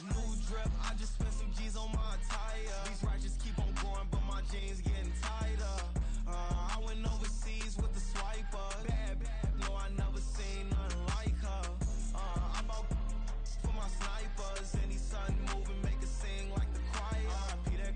New drip, I just spent some G's on my attire. These righteous keep on going, but my jeans getting tighter. I went overseas with the swiper. Bad, no, I never seen nothing like her. I bought for my snipers. Any sun moving, make it sing like the choir. Peter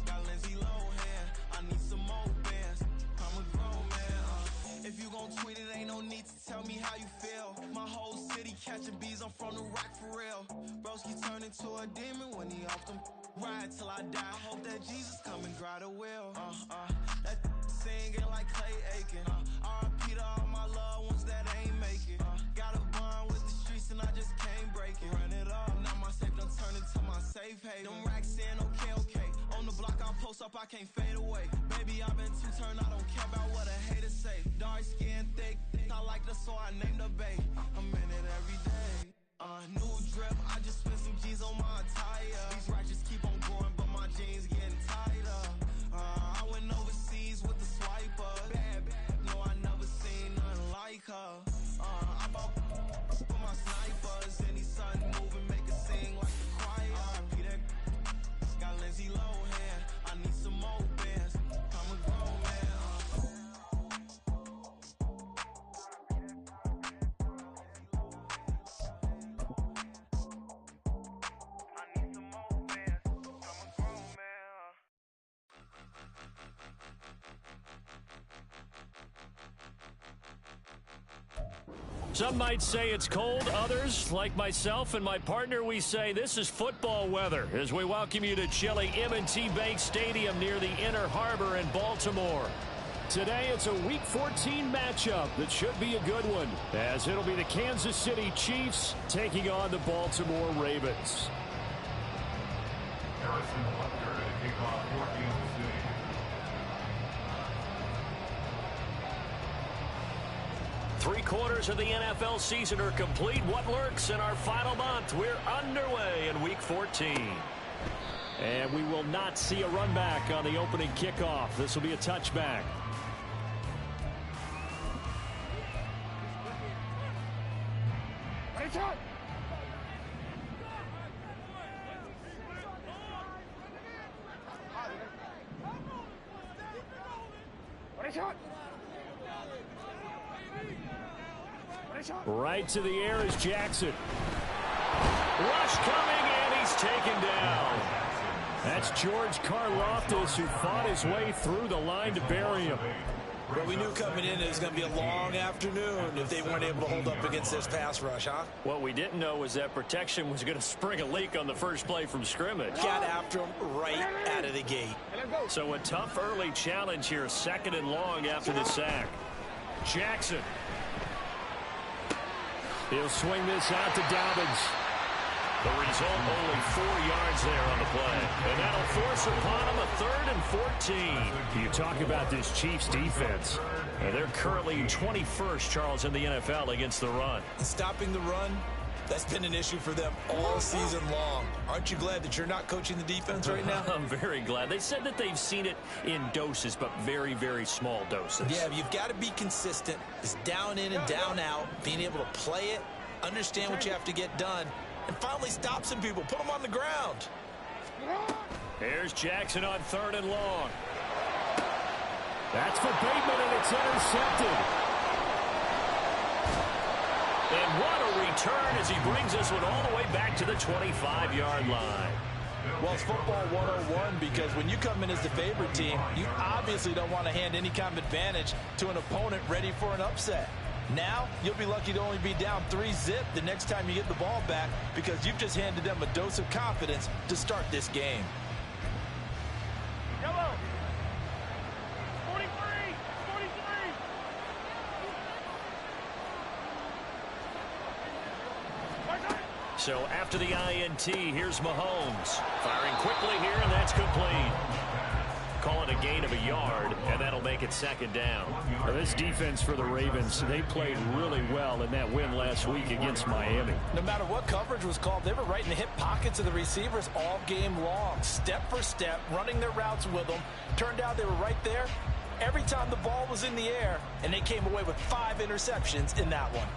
got Lindsay Lohan. I need some more bands. I'm a grown man. If you gon' tweet it, ain't no need to tell me how you feel. My whole city catching bees, I'm from the rack for real. Broski turn into a demon when he off them. Ride till I die. I hope that Jesus come and grab the wheel. That singing like Clay Aiken. R.I.P. to all my loved ones that ain't make it. Got a bond with the streets and I just can't break it. Run it up, now my safe done turn into my safe haven. Them racks in, okay. On the block I post up, I can't fade away. Baby, I've been too turned, I don't care about what a hater say. Dark skin, thick, I like the so I named the bae. I'm in it every day. New drip, I just spent some G's on my attire. These righteous keep on going, but my jeans getting tighter. I went overseas with the swiper. Bad, no, I never seen nothing like her. I bought for my snipers. Any sun moving, make it sing like the choir. Peter got Lindsay Lohan. I need some more bands. I'm a grown man. Some might say it's cold. Others, like myself and my partner, we say this is football weather as we welcome you to chilly M&T Bank Stadium near the Inner Harbor in Baltimore. Today, it's a Week 14 matchup that should be a good one, as it'll be the Kansas City Chiefs taking on the Baltimore Ravens. Harrison Butker to kick off for Kansas City. Three-quarters of the NFL season are complete. What lurks in our final month? We're underway in Week 14. And we will not see a run back on the opening kickoff. This will be a touchback. Right to the air is Jackson. Rush coming, and he's taken down. That's George Karlaftis, who fought his way through the line to bury him. Well, we knew coming in it was going to be a long afternoon if they weren't able to hold up against this pass rush, huh? What we didn't know was that protection was going to spring a leak on the first play from scrimmage. Got after him right out of the gate. So a tough early challenge here, 2nd and long after the sack. Jackson. He'll swing this out to Dobbins. The result, only 4 yards there on the play. And that'll force upon him a 3rd and 14. You talk about this Chiefs defense. And they're currently 21st, Charles, in the NFL against the run. And stopping the run, that's been an issue for them all season long. Aren't you glad that you're not coaching the defense right now? I'm very glad. They said that they've seen it in doses, but very, very small doses. Yeah, you've got to be consistent. It's down in and down out, being able to play it, understand what you have to get done, and finally stop some people. Put them on the ground. Here's Jackson on 3rd and long. That's for Bateman, and it's intercepted. And what a return as he brings this one all the way back to the 25-yard line. Well, it's football 101 because when you come in as the favorite team, you obviously don't want to hand any kind of advantage to an opponent ready for an upset. Now, you'll be lucky to only be down 3-zip the next time you get the ball back because you've just handed them a dose of confidence to start this game. Yellow. 43. 43. So after the INT, here's Mahomes. Firing quickly here, and that's complete. Call it a gain of a yard, and that'll make it 2nd down. Now, this defense for the Ravens, they played really well in that win last week against Miami. No matter what coverage was called, they were right in the hip pockets of the receivers all game long. Step for step, running their routes with them. Turned out they were right there every time the ball was in the air, and they came away with 5 interceptions in that one.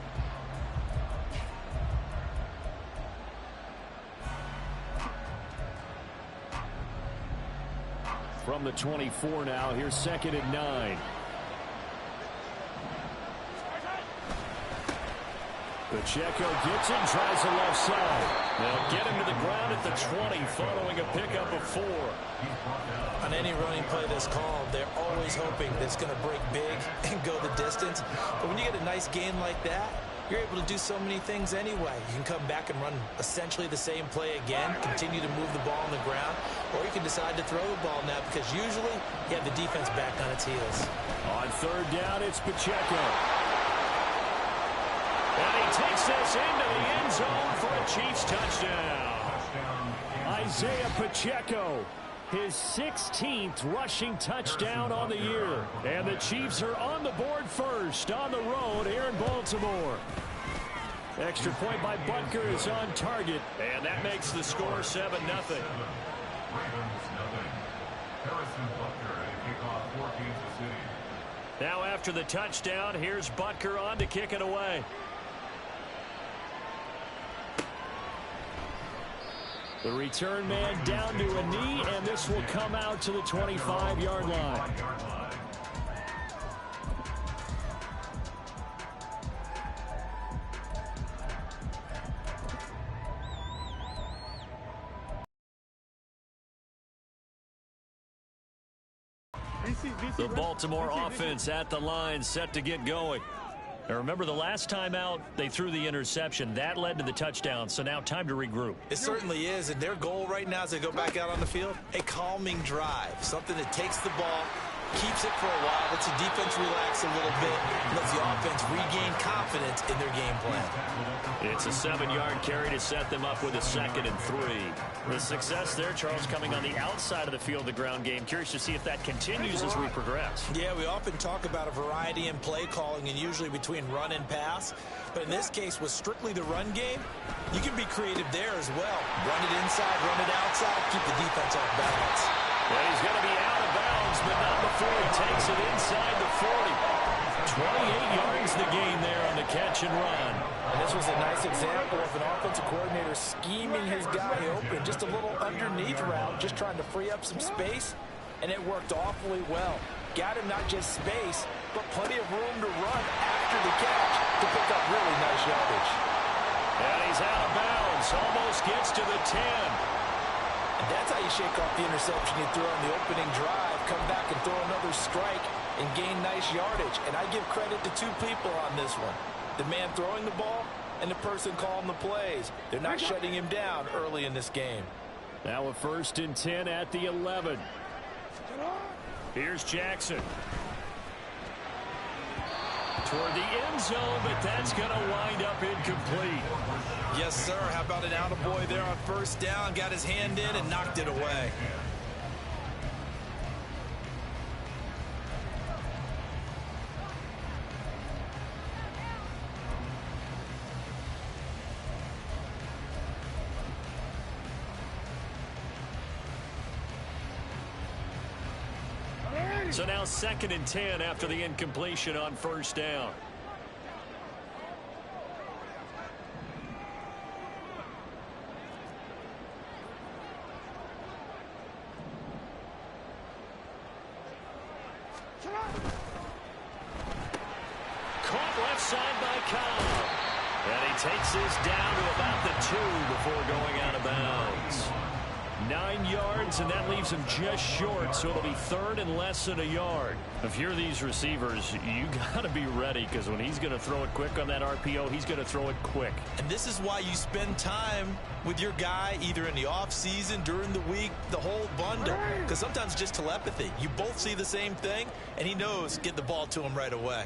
from the 24 now. Here's 2nd and 9. Pacheco gets it, tries the left side. They'll get him to the ground at the 20 following a pickup of 4. On any running play that's called, they're always hoping that it's going to break big and go the distance. But when you get a nice gain like that, you're able to do so many things anyway. You can come back and run essentially the same play again, continue to move the ball on the ground, or you can decide to throw the ball now because usually you have the defense back on its heels. On 3rd down, it's Pacheco. And he takes this into the end zone for a Chiefs touchdown. Isaiah Pacheco, his 16th rushing touchdown on the year. And the Chiefs are on the board first on the road here in Baltimore. Extra point by Butker is on target. And that makes the score 7-0. Ravens, nothing. Harrison Butker, a kickoff for Kansas City. Now after the touchdown, here's Butker on to kick it away. The return man down to a knee, and this will come out to the 25-yard line. The Baltimore offense at the line, set to get going. Now remember, the last time out, they threw the interception. That led to the touchdown, so now time to regroup. It certainly is, and their goal right now as they go back out on the field, a calming drive, something that takes the ball, keeps it for a while, lets the defense relax a little bit, lets the offense regain confidence in their game plan. It's a 7-yard carry to set them up with a 2nd and 3. The success there, Charles, coming on the outside of the field, the ground game. Curious to see if that continues as we progress. Yeah, we often talk about a variety in play calling and usually between run and pass. But in this case, with strictly the run game, you can be creative there as well. Run it inside, run it outside, keep the defense off balance. Well, he's going to be out of bounds, but not before he takes it inside the 40. 28 yards the gain there on the catch and run. And this was a nice example of an offensive coordinator scheming his guy open. Just a little underneath route, just trying to free up some space, and it worked awfully well. Got him not just space, but plenty of room to run after the catch to pick up really nice yardage. And he's out of bounds, almost gets to the 10. And that's how you shake off the interception you threw on the opening drive, come back and throw another strike and gain nice yardage. And I give credit to two people on this one. The man throwing the ball and the person calling the plays. They're not shutting him down early in this game. Now a 1st and 10 at the 11. Here's Jackson. Toward the end zone, but that's going to wind up incomplete. Yes, sir. How about an attaboy there on 1st down? Got his hand in and knocked it away. So now 2nd and 10 after the incompletion on 1st down. Caught left side by Cobb. And he takes this down to about the 2 before going out of bounds. 9 yards, and that leaves him just short, so it'll be 3rd and less than a yard. If you're these receivers, you got to be ready, because when he's going to throw it quick on that RPO, he's going to throw it quick. And this is why you spend time with your guy either in the offseason, during the week, the whole bundle, because sometimes just telepathy. You both see the same thing, and he knows get the ball to him right away.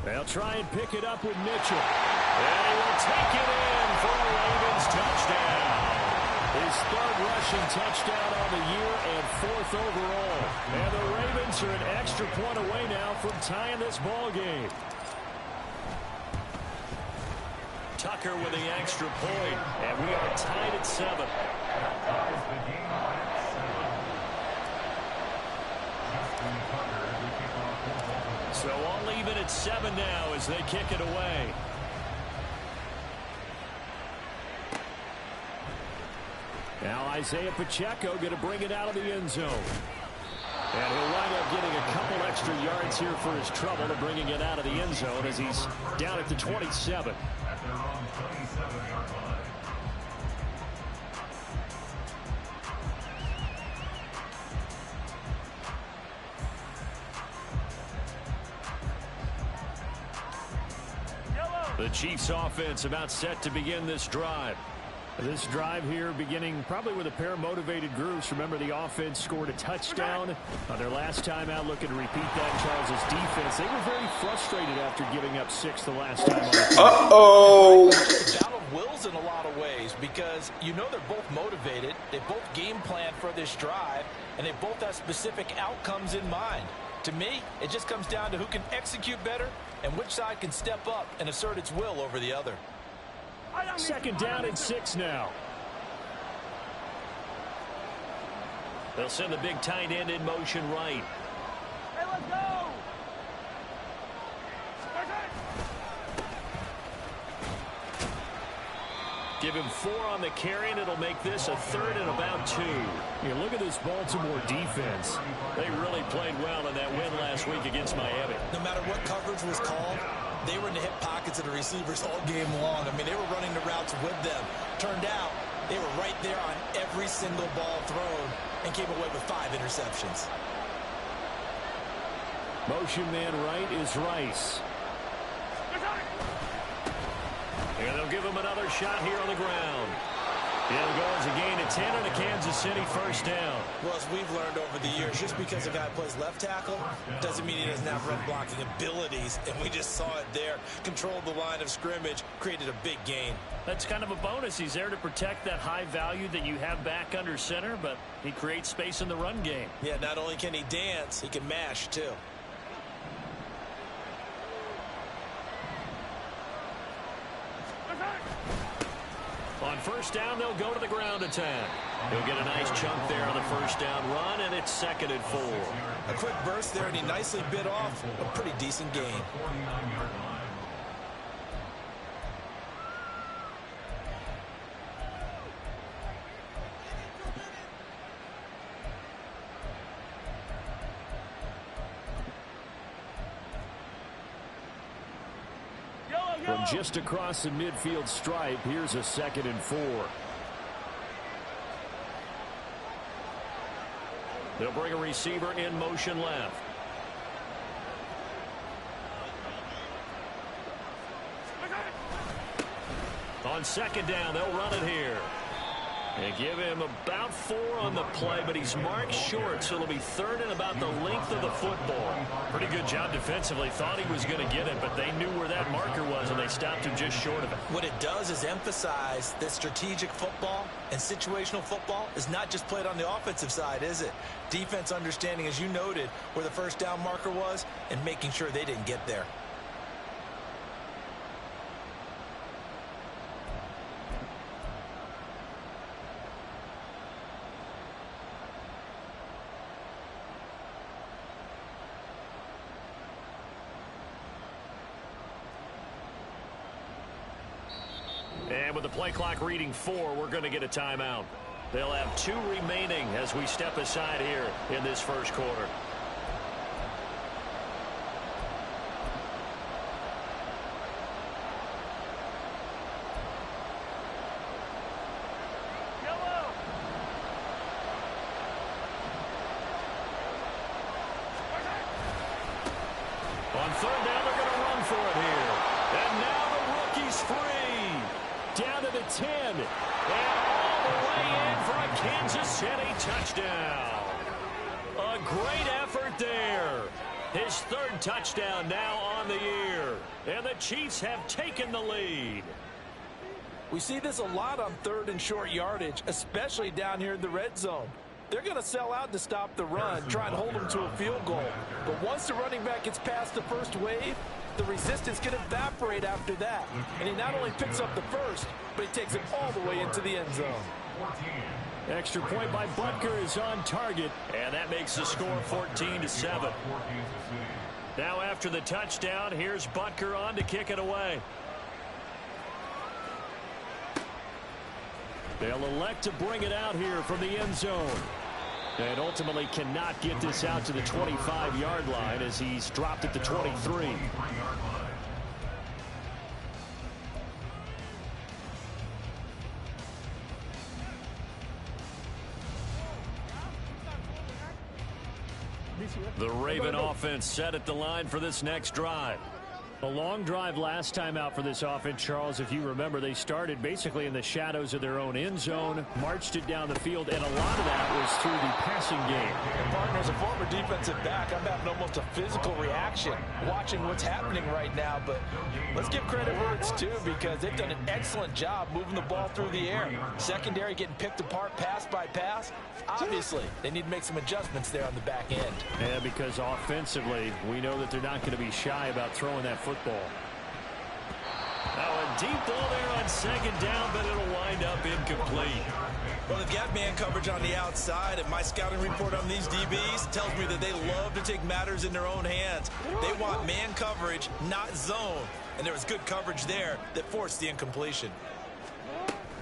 They'll try and pick it up with Mitchell. And he will take it in for a Ravens touchdown. His 3rd rushing touchdown on the year and 4th overall. And the Ravens are an extra point away now from tying this ball game. Tucker with the extra point, and we are tied at 7. So all even at 7 now as they kick it away. Now Isaiah Pacheco going to bring it out of the end zone. And he'll wind up getting a couple extra yards here for his trouble of bringing it out of the end zone as he's down at the 27. At their own 37-yard line. The Chiefs offense about set to begin this drive. This drive here beginning probably with a pair of motivated groups. Remember, the offense scored a touchdown on their last time out. Looking to repeat that. Charles' defense, they were very frustrated after giving up 6 the last time on the field. Uh-oh. It's a battle of wills in a lot of ways because you know they're both motivated. They both game plan for this drive, and they both have specific outcomes in mind. To me, it just comes down to who can execute better and which side can step up and assert its will over the other. Second down and 6 now. They'll send the big tight end in motion right. Hey, let's go! Give him 4 on the carry, and it'll make this a 3rd and about 2. You look at this Baltimore defense. They really played well in that win last week against Miami. No matter what coverage was called, they were in the hip pockets of the receivers all game long. I mean, they were running the routes with them. Turned out, they were right there on every single ball thrown and came away with 5 interceptions. Motion man right is Rice. And they'll give him another shot here on the ground. It'll go as a gain of 10 and a Kansas City first down. Well, as we've learned over the years, just because a guy plays left tackle doesn't mean he doesn't have run blocking abilities. And we just saw it there. Controlled the line of scrimmage, created a big gain. That's kind of a bonus. He's there to protect that high value that you have back under center, but he creates space in the run game. Yeah, not only can he dance, he can mash too. On first down, they'll go to the ground attack. He'll get a nice chunk there on the first down run, and it's 2nd and 4. A quick burst there, and he nicely bit off a pretty decent gain. 49-yard line. From just across the midfield stripe, here's a 2nd and 4. They'll bring a receiver in motion left. On 2nd down, they'll run it here. And give him about 4 on the play, but he's marked short, so it'll be 3rd and about the length of the football. Pretty good job defensively. Thought he was going to get it, but they knew where that marker was, and they stopped him just short of it. What it does is emphasize that strategic football and situational football is not just played on the offensive side, is it? Defense understanding, as you noted, where the first down marker was and making sure they didn't get there. And with the play clock reading 4, we're going to get a timeout. They'll have 2 remaining as we step aside here in this first quarter. On 3rd down, they're going to run for it here. And now the rookie's free. Down to the 10. And all the way in for a Kansas City touchdown. A great effort there. His 3rd touchdown now on the year. And the Chiefs have taken the lead. We see this a lot on 3rd and short yardage, especially down here in the red zone. They're going to sell out to stop the run, try and hold them to a field goal. But once the running back gets past the first wave, the resistance can evaporate after that. And he not only picks up the first, but he takes it all the way into the end zone. Extra point by Butker is on target. And that makes the score 14-7. Now after the touchdown, here's Butker on to kick it away. They'll elect to bring it out here from the end zone. And ultimately cannot get this out to the 25-yard line as he's dropped at the 23. The Raven offense set at the line for this next drive. A long drive last time out for this offense, Charles. If you remember, they started basically in the shadows of their own end zone, marched it down the field, and a lot of that was through the passing game. And partner, as a former defensive back, I'm having almost a physical reaction watching what's happening right now. But let's give credit where it's due, because they've done an excellent job moving the ball through the air. Secondary getting picked apart pass by pass. Obviously, they need to make some adjustments there on the back end. Yeah, because offensively, we know that they're not going to be shy about throwing that football. Now a deep ball there on second down, but it'll wind up incomplete. Well, they've got man coverage on the outside, and my scouting report on these DBs tells me that they love to take matters in their own hands. They want man coverage, not zone. And there was good coverage there that forced the incompletion.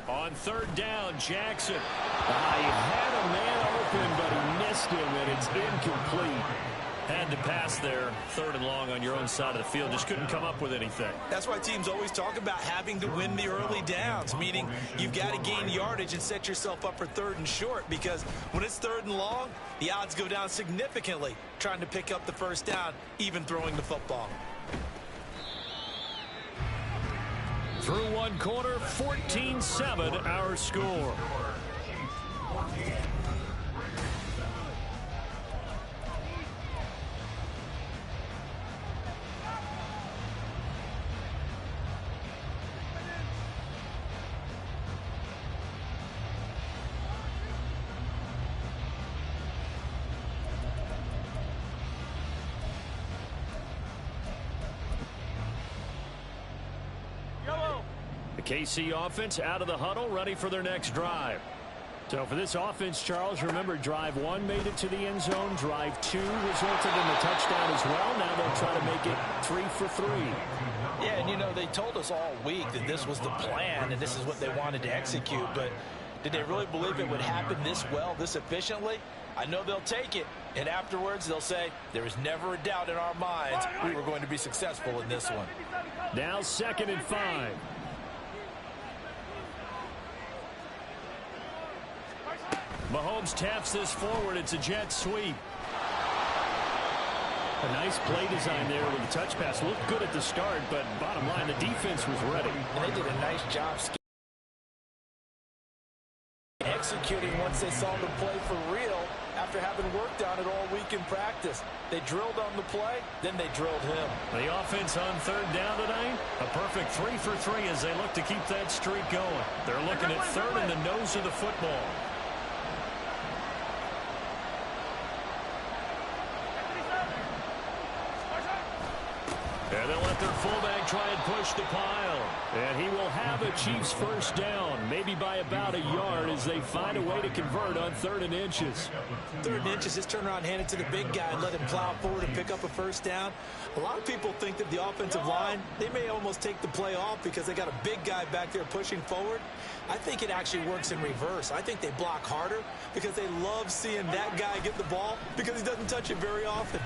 On third down, Jackson. He had a man open, but he missed him, and it's incomplete. Had to pass there, third and long on your own side of the field. Just couldn't come up with anything. That's why teams always talk about having to win the early downs, meaning you've got to gain yardage and set yourself up for third and short, because when it's third and long, the odds go down significantly trying to pick up the first down, even throwing the football. Through one quarter, 14-7 our score. KC offense out of the huddle, ready for their next drive. So for this offense, Charles, remember drive 1 made it to the end zone. Drive 2 resulted in the touchdown as well. Now they'll try to make it 3 for 3. Yeah, and you know, they told us all week that this was the plan and this is what they wanted to execute. But did they really believe it would happen this well, this efficiently? I know they'll take it, and afterwards they'll say, there was never a doubt in our minds we were going to be successful in this one. Now 2nd and 5. Mahomes taps this forward. It's a jet sweep. A nice play design there with the touch pass. Looked good at the start, but bottom line, the defense was ready. And they did a nice job executing once they saw the play for real after having worked on it all week in practice. They drilled on the play, then they drilled him. The offense on third down tonight, a perfect 3 for 3 as they look to keep that streak going. They're looking at third in the nose of the football. And they'll let their fullback try and push the pile. And he will have a Chiefs first down, maybe by about a yard as they find a way to convert on 3rd and inches. 3rd and inches, just turn around, hand it to the big guy and let him plow forward and pick up a first down. A lot of people think that the offensive line, they may almost take the play off because they got a big guy back there pushing forward. I think it actually works in reverse. I think they block harder because they love seeing that guy get the ball because he doesn't touch it very often.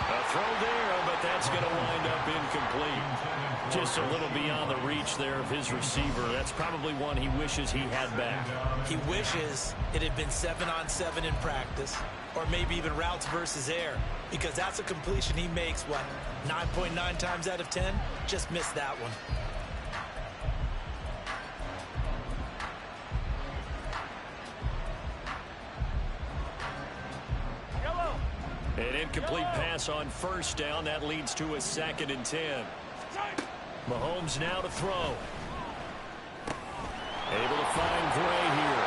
A throw there, but that's going to wind up incomplete. Just a little beyond the reach there of his receiver. That's probably one he wishes he had back. He wishes it had been 7-on-7 in practice, or maybe even routes versus air, because that's a completion he makes, what, 9.9 times out of 10? Just missed that one. An incomplete pass on first down. That leads to a 2nd and 10. Mahomes now to throw. Able to find Gray here.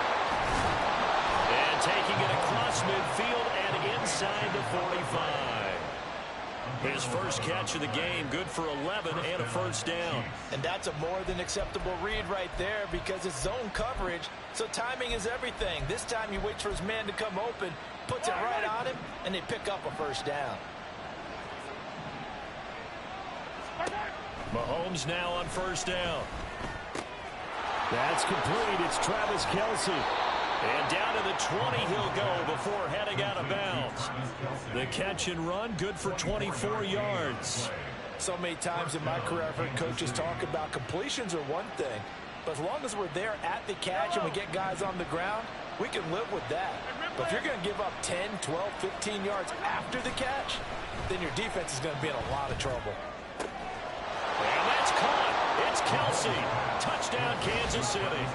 And taking it across midfield and inside the 45. His first catch of the game, good for 11 and a first down. And that's a more than acceptable read right there because it's zone coverage, so timing is everything. This time he waits for his man to come open, puts it right on him, and they pick up a first down. Mahomes now on first down. That's complete. It's Travis Kelce. And down to the 20 he'll go before heading out of bounds. The catch and run, good for 24 yards. So many times in my career, I've heard coaches talk about completions are one thing. But as long as we're there at the catch and we get guys on the ground, we can live with that. But if you're going to give up 10, 12, 15 yards after the catch, then your defense is going to be in a lot of trouble. And that's caught. It's Kelce. Touchdown, Kansas City.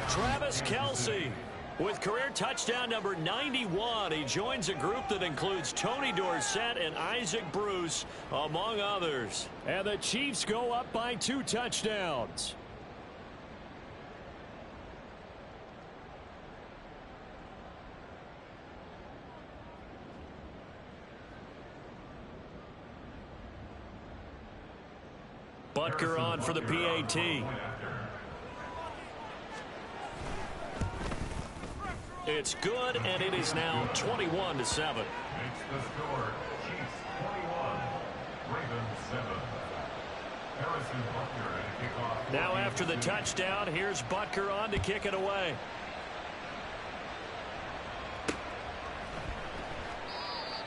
Travis Kelce with career touchdown number 91. He joins a group that includes Tony Dorsett and Isaac Bruce, among others. And the Chiefs go up by 2 touchdowns. Butker on for the PAT. It's good, and it is now 21-7. Makes the score. Chiefs 21, Ravens 7. Harrison Butker at kickoff. Now after the touchdown, here's Butker on to kick it away.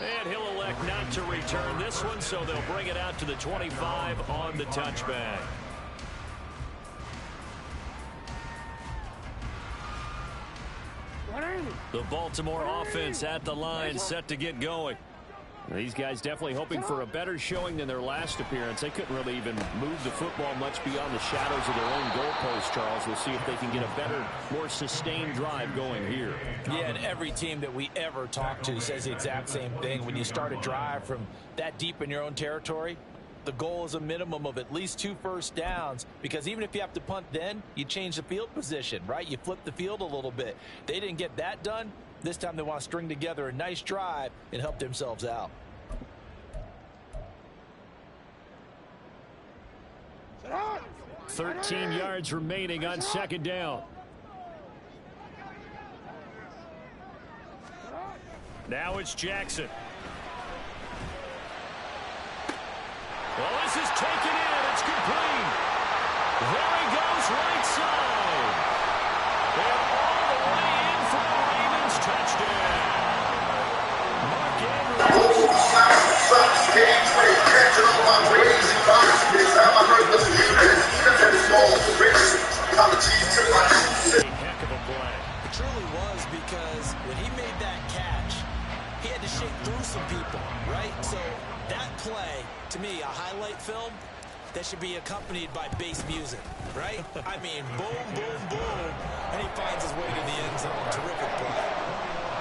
And he'll elect not to return this one, so they'll bring it out to the 25 on the touchback. The Baltimore offense at the line, set to get going. These guys definitely hoping for a better showing than their last appearance. They couldn't really even move the football much beyond the shadows of their own goalpost, Charles. We'll see if they can get a better, more sustained drive going here. Yeah, and every team that we ever talk to says the exact same thing. When you start a drive from that deep in your own territory, the goal is a minimum of at least 2 first downs, because even if you have to punt then, you change the field position, right? You flip the field a little bit. They didn't get that done. This time they want to string together a nice drive and help themselves out. Out. 13 yards remaining on second down. Now it's Jackson. Well, this is taken in. It's complete. There he goes, right side. And all the way in for the Ravens touchdown. Mark Andrews. Heck of a play. It truly was, because when he made that catch, he had to shake through some people, right? So that play, to me, a highlight film that should be accompanied by bass music, right? I mean, boom, boom, boom, and he finds his way to the end zone. Terrific play.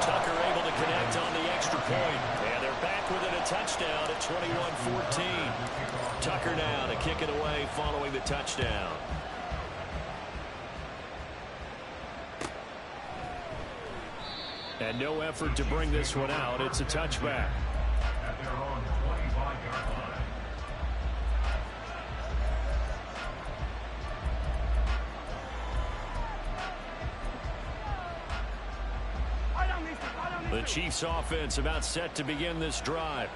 Tucker able to connect on the extra point. And they're back within a touchdown at 21-14. Tucker now to kick it away following the touchdown. And no effort to bring this one out. It's a touchback. At their own 25-yard line. The Chiefs offense about set to begin this drive.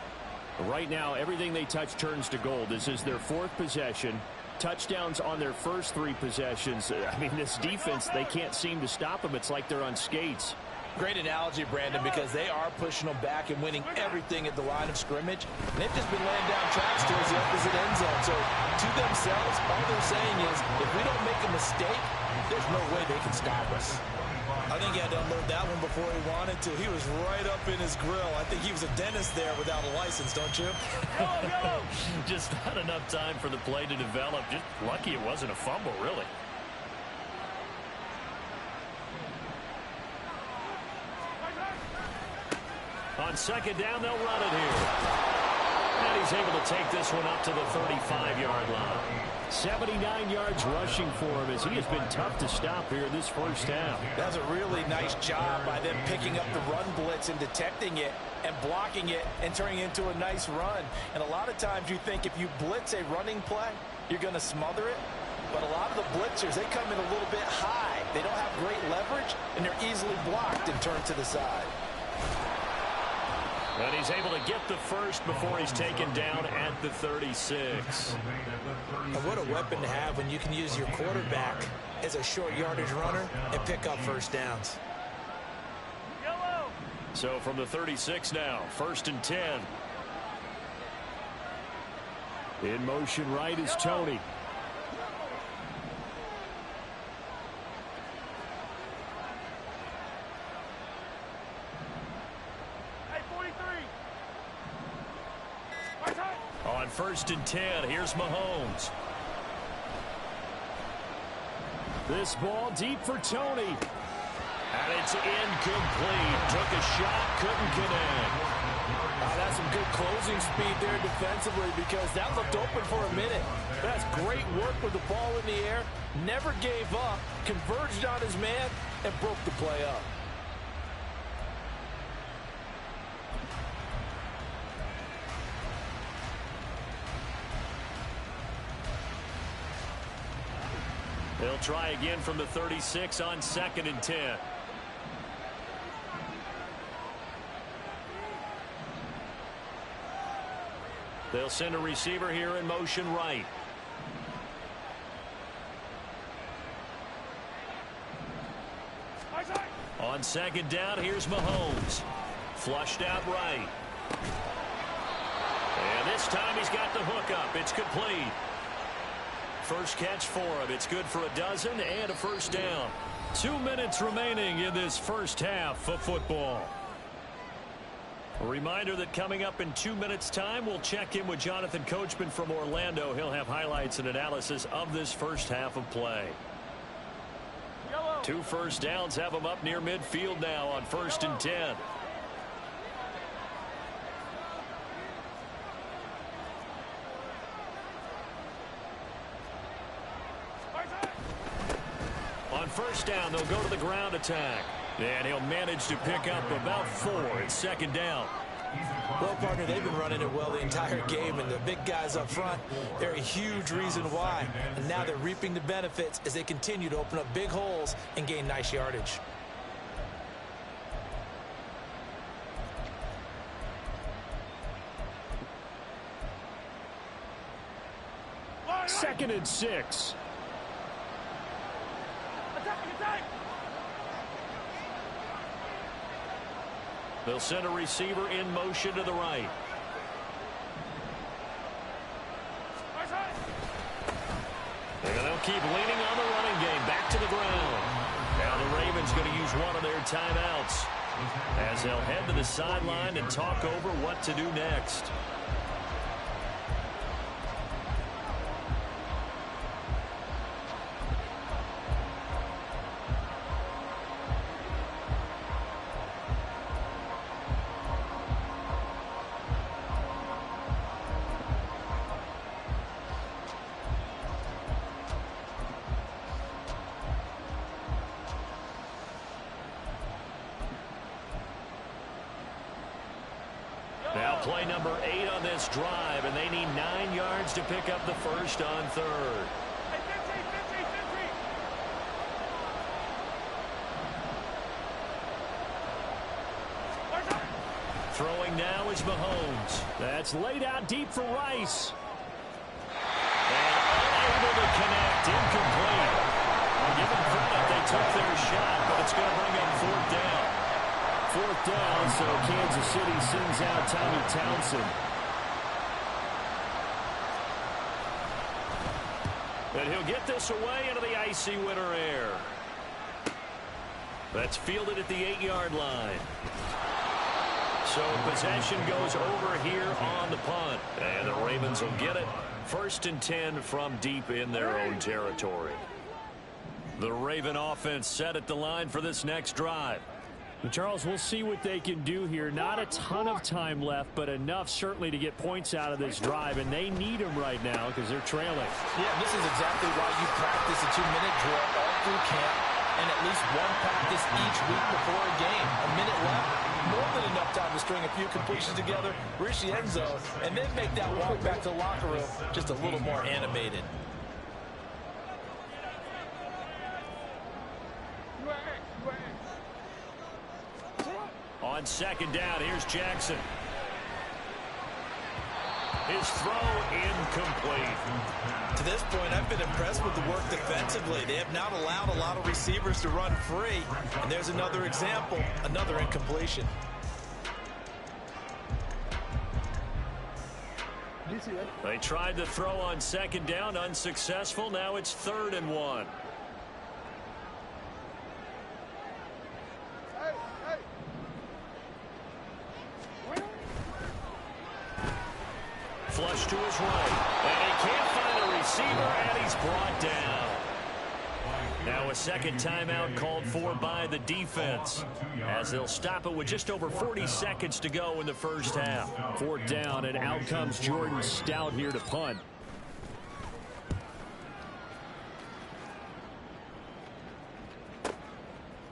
Right now, everything they touch turns to gold. This is their 4th possession. Touchdowns on their first 3 possessions. I mean, this defense, they can't seem to stop them. It's like they're on skates. Great analogy, Brandon, because they are pushing them back and winning everything at the line of scrimmage. And they've just been laying down tracks towards the opposite end zone. So to themselves, all they're saying is, if we don't make a mistake, there's no way they can stop us. I think he had to unload that one before he wanted to. He was right up in his grill. I think he was a dentist there without a license, don't you? Just not enough time for the play to develop. Just lucky it wasn't a fumble, really. On second down, they'll run it here. And he's able to take this one up to the 35-yard line. 79 yards rushing for him, as he has been tough to stop here this first half. That's a really nice job by them picking up the run blitz and detecting it and blocking it and turning it into a nice run. And a lot of times you think if you blitz a running play, you're going to smother it. But a lot of the blitzers, they come in a little bit high. They don't have great leverage, and they're easily blocked and turned to the side. And he's able to get the first before he's taken down at the 36. And what a weapon to have when you can use your quarterback as a short yardage runner and pick up first downs. So from the 36 now, 1st and 10. In motion right is Tony. On 1st and 10, here's Mahomes. This ball deep for Tony. And it's incomplete. Took a shot, couldn't connect. That's some good closing speed there defensively because that looked open for a minute. That's great work with the ball in the air. Never gave up, converged on his man, and broke the play up. They'll try again from the 36 on 2nd and 10. They'll send a receiver here in motion right. On 2nd down, here's Mahomes. Flushed out right. And this time he's got the hook up. It's complete. First catch for him. It's good for a dozen and a first down. 2 minutes remaining in this first half of football. A reminder that coming up in 2 minutes' time, we'll check in with Jonathan Coachman from Orlando. He'll have highlights and analysis of this first half of play. 2 first downs have him up near midfield now on 1st and 10. On 1st down, they'll go to the ground attack. And he'll manage to pick up about 4. It's 2nd down. Well, partner, they've been running it well the entire game, and the big guys up front, they're a huge reason why. And now they're reaping the benefits as they continue to open up big holes and gain nice yardage. Second and 6. They'll send a receiver in motion to the right. And they'll keep leaning on the running game. Back to the ground. Now the Ravens going to use one of their timeouts as they'll head to the sideline and talk over what to do next. Now play number 8 on this drive, and they need 9 yards to pick up the first on 3rd. Throwing now is Mahomes. That's laid out deep for Rice. And unable to connect, incomplete. I'll give them credit, they took their shot, but it's going to bring up 4th down. 4th down, so Kansas City sends out Tommy Townsend. And he'll get this away into the icy winter air. That's fielded at the 8-yard line. So possession goes over here on the punt. And the Ravens will get it. 1st and 10 from deep in their own territory. The Raven offense set at the line for this next drive. Charles, we'll see what they can do here. Not a ton of time left, but enough certainly to get points out of this drive, and they need them right now because they're trailing. Yeah, this is exactly why you practice a 2-minute drill all through camp and at least one practice each week before a game. A minute left, more than enough time to string a few completions together, reach the end zone, and then make that walk back to the locker room just a little more animated. On second down, here's Jackson. His throw incomplete. To this point, I've been impressed with the work defensively. They have not allowed a lot of receivers to run free. And there's another example, another incompletion. They tried to throw on second down, unsuccessful. Now it's 3rd and 1. Flush to his right, and he can't find a receiver, and he's brought down. Now a second timeout called for by the defense, as they'll stop it with just over 40 seconds to go in the first half. 4th down, and out comes Jordan Stout here to punt.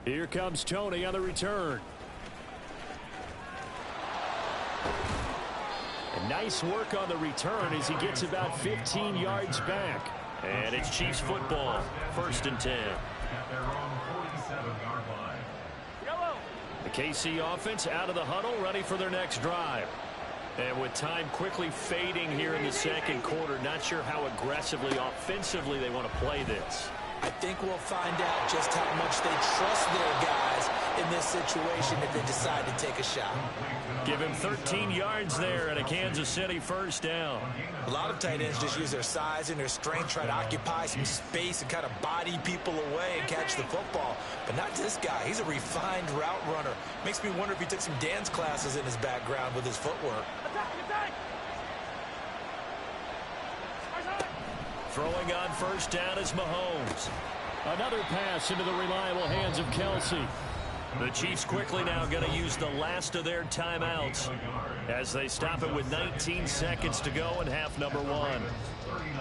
Here comes Tony on the return. Nice work on the return as he gets about 15 yards back. And it's Chiefs football, 1st and 10. At their own 47-yard line. The KC offense out of the huddle, ready for their next drive. And with time quickly fading here in the second quarter, not sure how aggressively, offensively they want to play this. I think we'll find out just how much they trust their guys in this situation if they decide to take a shot. Give him 13 yards there and a Kansas City 1st down. A lot of tight ends just use their size and their strength, try to occupy some space and kind of body people away and catch the football. But not this guy. He's a refined route runner. Makes me wonder if he took some dance classes in his background with his footwork. Throwing on 1st down is Mahomes. Another pass into the reliable hands of Kelsey. The Chiefs quickly now going to use the last of their timeouts as they stop it with 19 seconds to go in half number 1.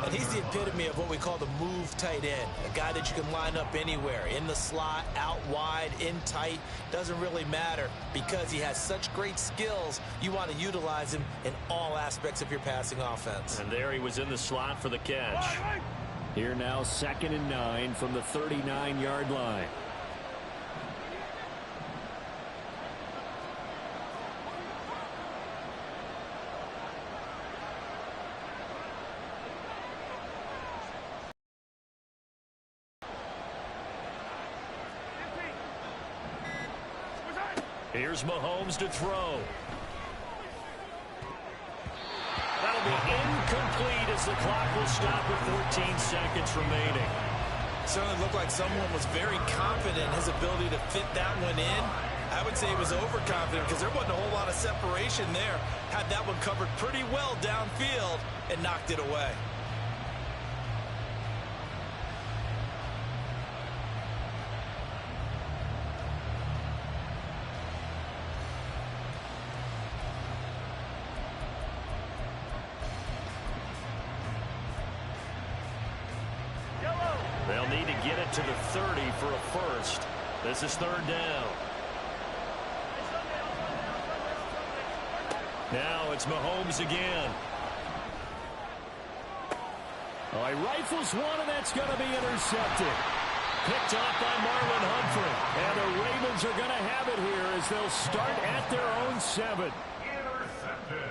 And he's the epitome of what we call the move tight end. A guy that you can line up anywhere, in the slot, out wide, in tight. Doesn't really matter because he has such great skills. You want to utilize him in all aspects of your passing offense. And there he was in the slot for the catch. Here now 2nd and 9 from the 39-yard line. Here's Mahomes to throw. That'll be incomplete as the clock will stop with 14 seconds remaining. Certainly looked like someone was very confident in his ability to fit that one in. I would say he was overconfident because there wasn't a whole lot of separation there. Had that one covered pretty well downfield and knocked it away. They'll need to get it to the 30 for a first. This is 3rd down. Now it's Mahomes again. Oh, he rifles one, and that's going to be intercepted. Picked off by Marlon Humphrey. And the Ravens are going to have it here as they'll start at their own 7. Intercepted.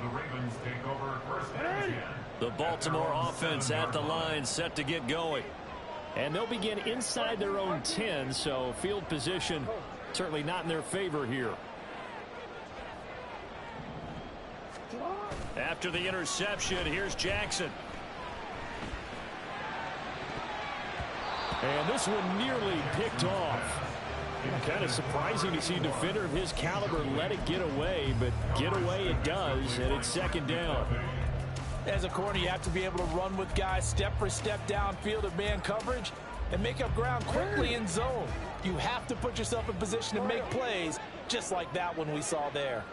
The Ravens take over 1st and 10. The Baltimore offense at the line, set to get going. And they'll begin inside their own 10, so field position certainly not in their favor here. After the interception, here's Jackson. And this one nearly picked off. Kind of surprising to see a defender of his caliber let it get away, but get away it does, and it's 2nd down. As a corner, you have to be able to run with guys step for step downfield of man coverage and make up ground quickly in zone. You have to put yourself in position to make plays, just like that one we saw there.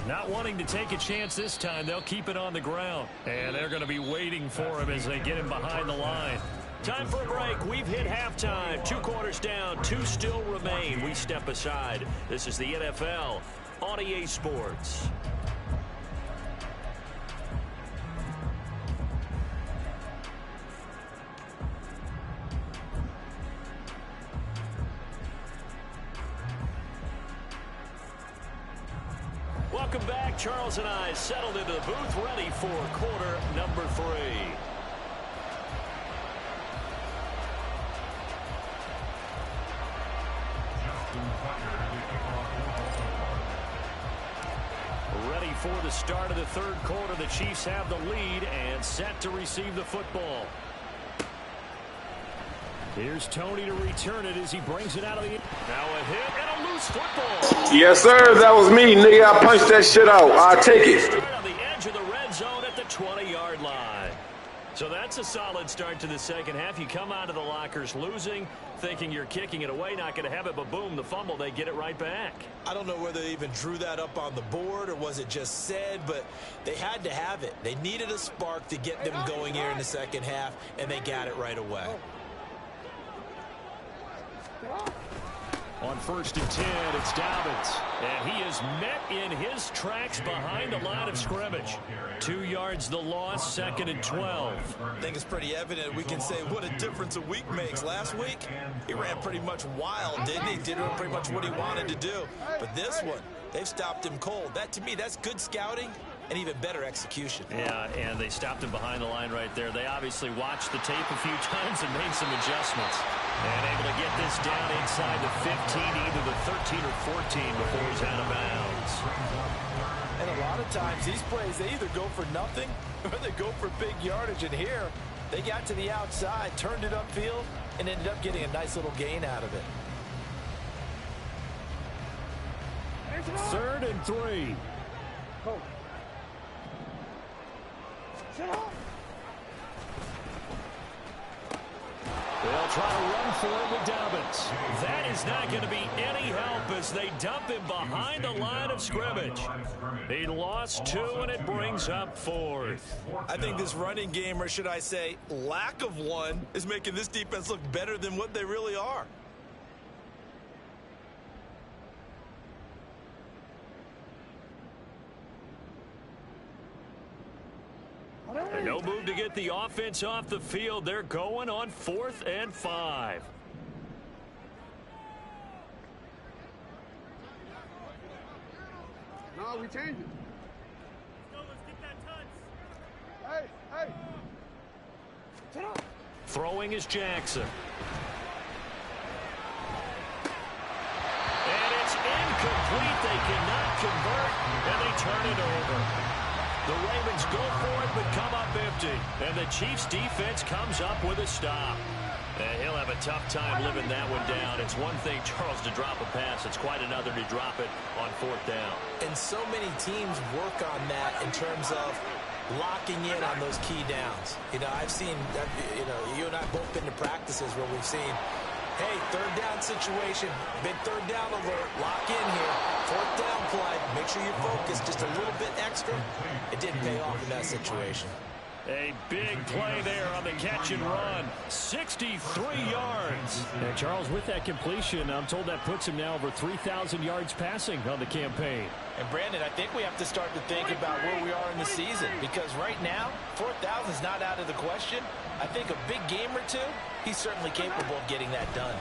Not wanting to take a chance this time, they'll keep it on the ground. And they're going to be waiting for him as they get him behind the line. Time for a break. We've hit halftime. 2 quarters down, 2 still remain. We step aside. This is the NFL on EA Sports. welcome back. Charles and I settled into the booth, ready for quarter number 3. Ready for the start of the third quarter. The Chiefs have the lead and set to receive the football. Here's Tony to return it as he brings it out of the... Now a hit and a loose football. Yes, sir. That was me, nigga. I punched that shit out. I'll take it. On the edge of the red zone at the 20-yard line. So that's a solid start to the second half. You come out of the lockers losing, thinking you're kicking it away, not going to have it, but boom, the fumble, they get it right back. I don't know whether they even drew that up on the board or was it just said, but they had to have it. They needed a spark to get them going here in the second half, and they got it right away. On 1st and 10, it's Dobbins. And he is met in his tracks behind the line of scrimmage. 2 yards the loss, 2nd and 12. I think it's pretty evident we can say what a difference a week makes. Last week, he ran pretty much wild, didn't he? Did pretty much what he wanted to do. But this one, they've stopped him cold. That, to me, that's good scouting and even better execution. Yeah, and they stopped him behind the line right there. They obviously watched the tape a few times and made some adjustments. And able to get this down inside the 15, either the 13 or 14 before he's out of bounds. And a lot of times these plays, they either go for nothing or they go for big yardage. And here, they got to the outside, turned it upfield, and ended up getting a nice little gain out of it. 3rd and 3. They'll try to run for it with Dobbins. That is not going to be any help as they dump him behind the line of scrimmage. He lost 2, and it brings up 4th. I think this running game, or should I say lack of one, is making this defense look better than what they really are. No move to get the offense off the field. They're going on 4th and 5. No, we changed it. Let's get that touch. Hey. Sit up. Throwing is Jackson. And it's incomplete. They cannot convert, and they turn it over. The Ravens go for it, but come up empty. And the Chiefs' defense comes up with a stop. And he'll have a tough time living that one down. It's one thing, Charles, to drop a pass. It's quite another to drop it on 4th down. And so many teams work on that in terms of locking in on those key downs. You know, I've seen, you and I both been to practices where we've seen, hey, 3rd down situation, big 3rd down alert, lock in here, 4th down play, make sure you're focused just a little bit extra. It didn't pay off in that situation. A big play there on the catch and run. 63 yards. And Charles, with that completion, I'm told that puts him now over 3,000 yards passing on the campaign. And Brandon, I think we have to start to think about where we are in the season, because right now, 4,000 is not out of the question. I think a big game or two, he's certainly capable of getting that done.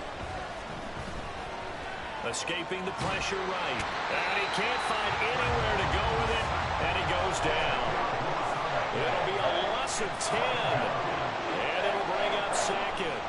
Escaping the pressure right. And he can't find anywhere to go with it, and he goes down. It'll be a loss of 10, and it'll bring up 2nd.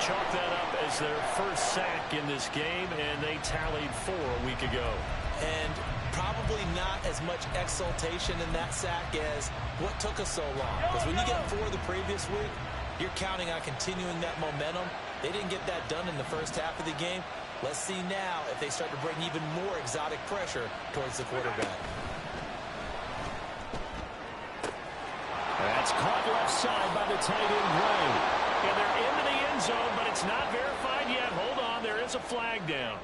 Chalk that up as their first sack in this game, and they tallied 4 a week ago. And probably not as much exultation in that sack as what took us so long. Because when you get 4 the previous week, you're counting on continuing that momentum. They didn't get that done in the first half of the game. Let's see now if they start to bring even more exotic pressure towards the quarterback. That's caught left side by the tight end, Gray. And they're into the end zone, but it's not verified yet. Hold on, there is a flag down.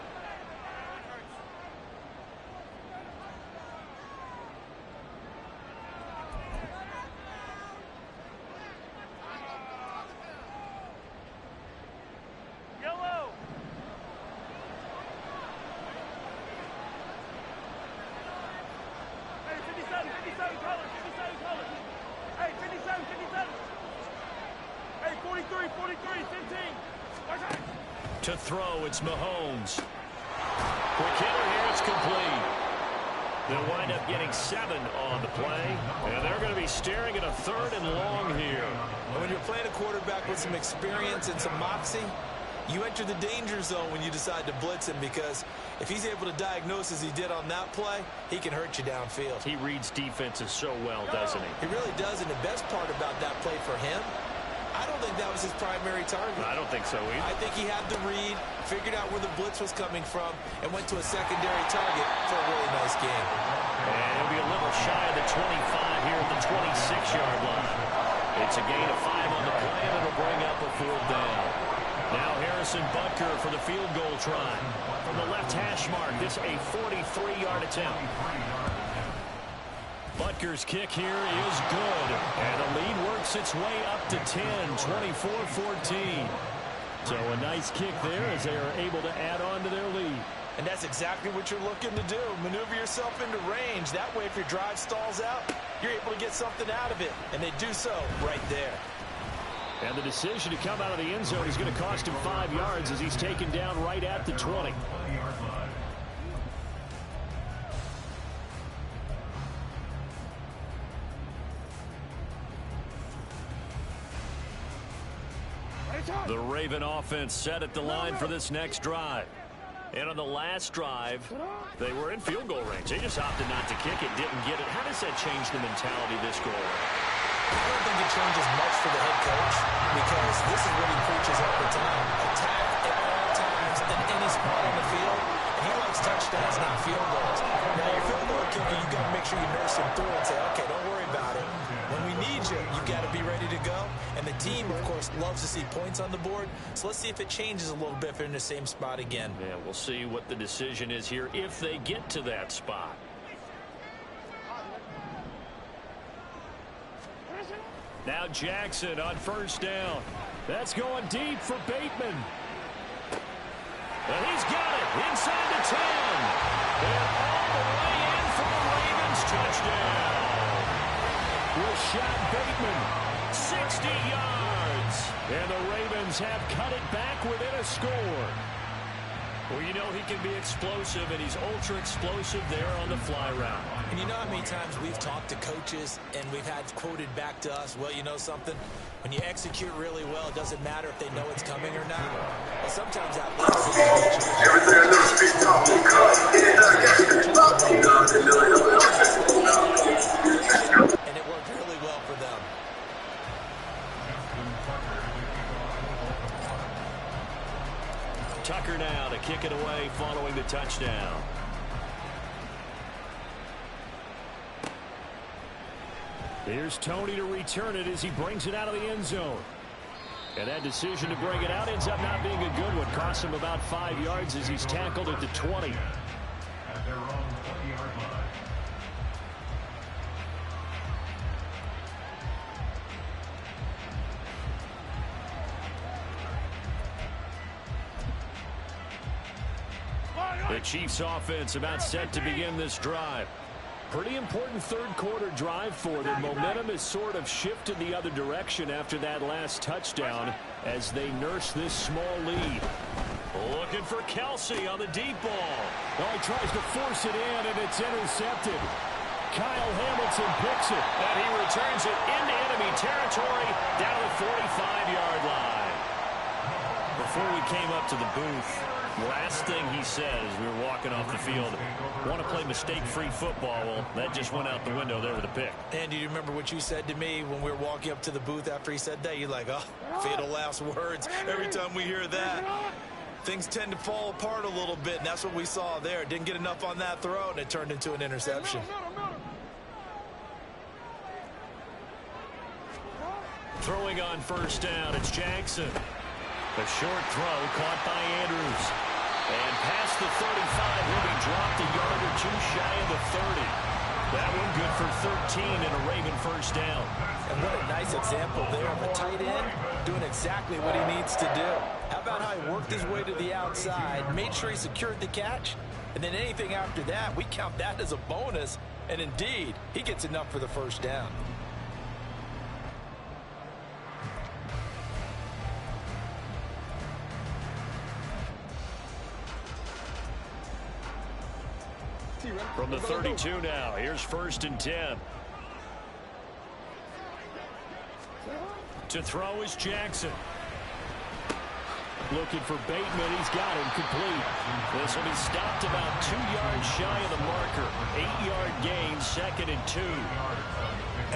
Yellow. Hey, 57 colors. Hey, 57. Hey, 43, 15. Watch out. To throw, it's Mahomes. Quick hitter here, it's complete. They'll wind up getting 7 on the play, and they're going to be staring at a 3rd and long here. When you're playing a quarterback with some experience and some moxie, you enter the danger zone when you decide to blitz him, because if he's able to diagnose as he did on that play, he can hurt you downfield. He reads defenses so well, doesn't he? He really does, and the best part about that play for him, I don't think that was his primary target. I don't think so either. I think he had the read, figured out where the blitz was coming from, and went to a secondary target for a really nice game. And he'll be a little shy of the 25 here at the 26-yard line. It's a gain of 5 on the play, and it'll bring up a 4th down. Now Harrison Butker for the field goal try. From the left hash mark, this a 43-yard attempt. Butker's kick here is good. And the lead works its way up to 10, 24-14. So a nice kick there as they are able to add on to their lead. And that's exactly what you're looking to do. Maneuver yourself into range. That way, if your drive stalls out, you're able to get something out of it. And they do so right there. And the decision to come out of the end zone is going to cost him 5 yards as he's taken down right at the 20. The Raven offense set at the line for this next drive. And on the last drive, they were in field goal range. They just opted not to kick it, didn't get it. How does that change the mentality this goal? I don't think it changes much for the head coach, because this is what he preaches all the time. Attack at all times in any spot on the field. And he likes touchdowns, not field goals. Now, your field goal kicker, you got to make sure you nurse him through and say, okay, don't worry about it. When we need you, you got to be ready to go. And the team, of course, loves to see points on the board. So let's see if it changes a little bit if they're in the same spot again. Yeah, we'll see what the decision is here if they get to that spot. Now Jackson on 1st down. That's going deep for Bateman. And he's got it inside the 10. And all the way in for the Ravens touchdown. Rashad Bateman, 60 yards. And the Ravens have cut it back within a score. Well, you know he can be explosive, and he's ultra explosive there on the fly route. And you know how many times we've talked to coaches and we've had quoted back to us, well, you know something? When you execute really well, it doesn't matter if they know it's coming or not. Well, sometimes that leads to and it worked really well for them. Tucker now to kick it away following the touchdown. Here's Tony to return it as he brings it out of the end zone. And that decision to bring it out ends up not being a good one. Costs him about 5 yards as he's tackled at the 20. At their own 20-yard line. The Chiefs offense about set to begin this drive. Pretty important third-quarter drive for them. Momentum has sort of shifted the other direction after that last touchdown as they nurse this small lead. Looking for Kelsey on the deep ball. Oh, he tries to force it in, and it's intercepted. Kyle Hamilton picks it. And he returns it into enemy territory down the 45-yard line. Before we came up to the booth, last thing he said as we were walking off the field, want to play mistake-free football. Well, that just went out the window there with a pick. And do you remember what you said to me when we were walking up to the booth after he said that? You're like, oh, fatal last words. Every time we hear that, things tend to fall apart a little bit, and that's what we saw there. Didn't get enough on that throw, and it turned into an interception. Throwing on 1st down, it's Jackson. A short throw caught by Andrews. And past the 35, he'll be dropped a yard or two shy of the 30. That one good for 13 and a Raven 1st down. And what a nice example there of a tight end doing exactly what he needs to do. How about how he worked his way to the outside, made sure he secured the catch, and then anything after that, we count that as a bonus. And indeed, he gets enough for the 1st down. From the 32 now, here's 1st and 10. To throw is Jackson. Looking for Bateman. He's got him complete. This will be stopped about 2 yards shy of the marker. 8-yard gain, 2nd and 2.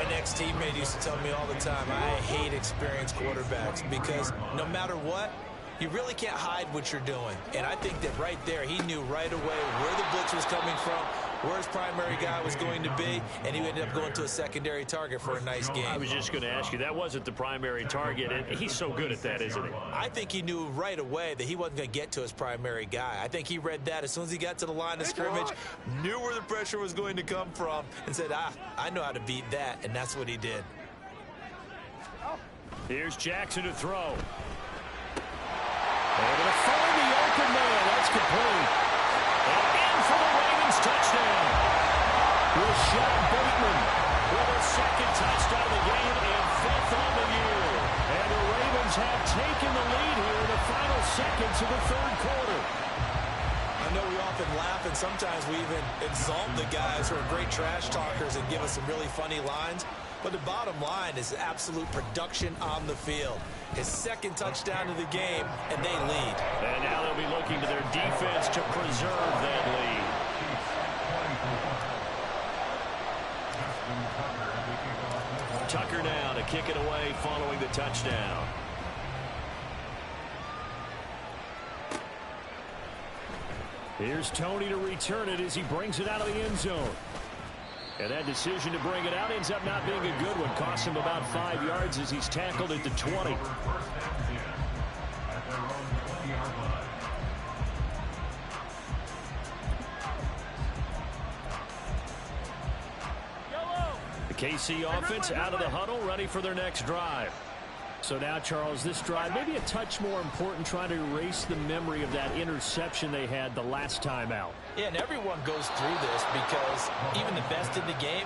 An ex-teammate used to tell me all the time, I hate experienced quarterbacks because no matter what, you really can't hide what you're doing. And I think that right there, he knew right away where the blitz was coming from, where his primary guy was going to be, and he ended up going to a secondary target for a nice game. I was just going to ask you, that wasn't the primary target, and he's so good at that, isn't he? I think he knew right away that he wasn't going to get to his primary guy. I think he read that as soon as he got to the line of scrimmage, knew where the pressure was going to come from, and said, I know how to beat that, and that's what he did. Here's Jackson to throw. They're going to find the open man. That's complete. And in for the Ravens touchdown. Rashad Bateman with a 2nd touchdown of the game and 5th on the year. And the Ravens have taken the lead here in the final seconds of the 3rd quarter. I know we often laugh, and sometimes we even exalt the guys who are great trash talkers and give us some really funny lines. But the bottom line is absolute production on the field. His 2nd touchdown of the game, and they lead. And now they'll be looking to their defense to preserve that lead. Tucker now to kick it away following the touchdown. Here's Tony to return it as he brings it out of the end zone. And that decision to bring it out ends up not being a good one. Costs him about 5 yards as he's tackled at the 20. The KC offense out of the huddle, ready for their next drive. So now, Charles, this drive maybe a touch more important, trying to erase the memory of that interception they had the last time out. Yeah, and everyone goes through this because even the best in the game,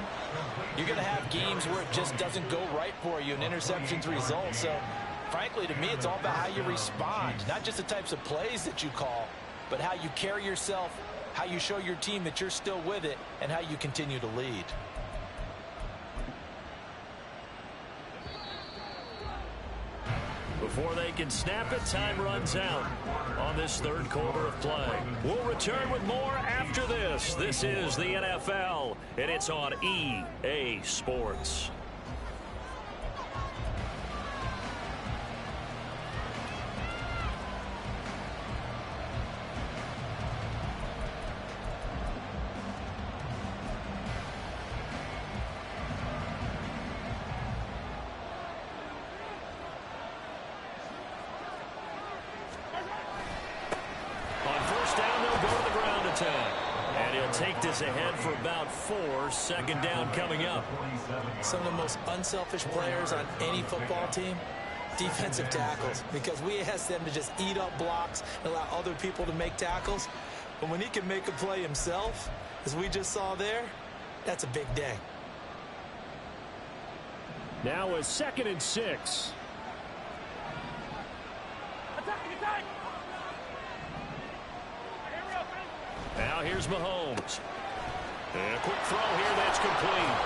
you're going to have games where it just doesn't go right for you and interceptions result. So, frankly, to me, it's all about how you respond, not just the types of plays that you call, but how you carry yourself, how you show your team that you're still with it, and how you continue to lead. Before they can snap it, time runs out on this 3rd quarter of play. We'll return with more after this. This is the NFL, and it's on EA Sports. And he'll take this ahead for about 4. 2nd down coming up. Some of the most unselfish players on any football team, defensive tackles, because we ask them to just eat up blocks and allow other people to make tackles. But when he can make a play himself, as we just saw there, that's a big day. Now a 2nd and 6. Attack! Now here's Mahomes. And a quick throw here that's complete.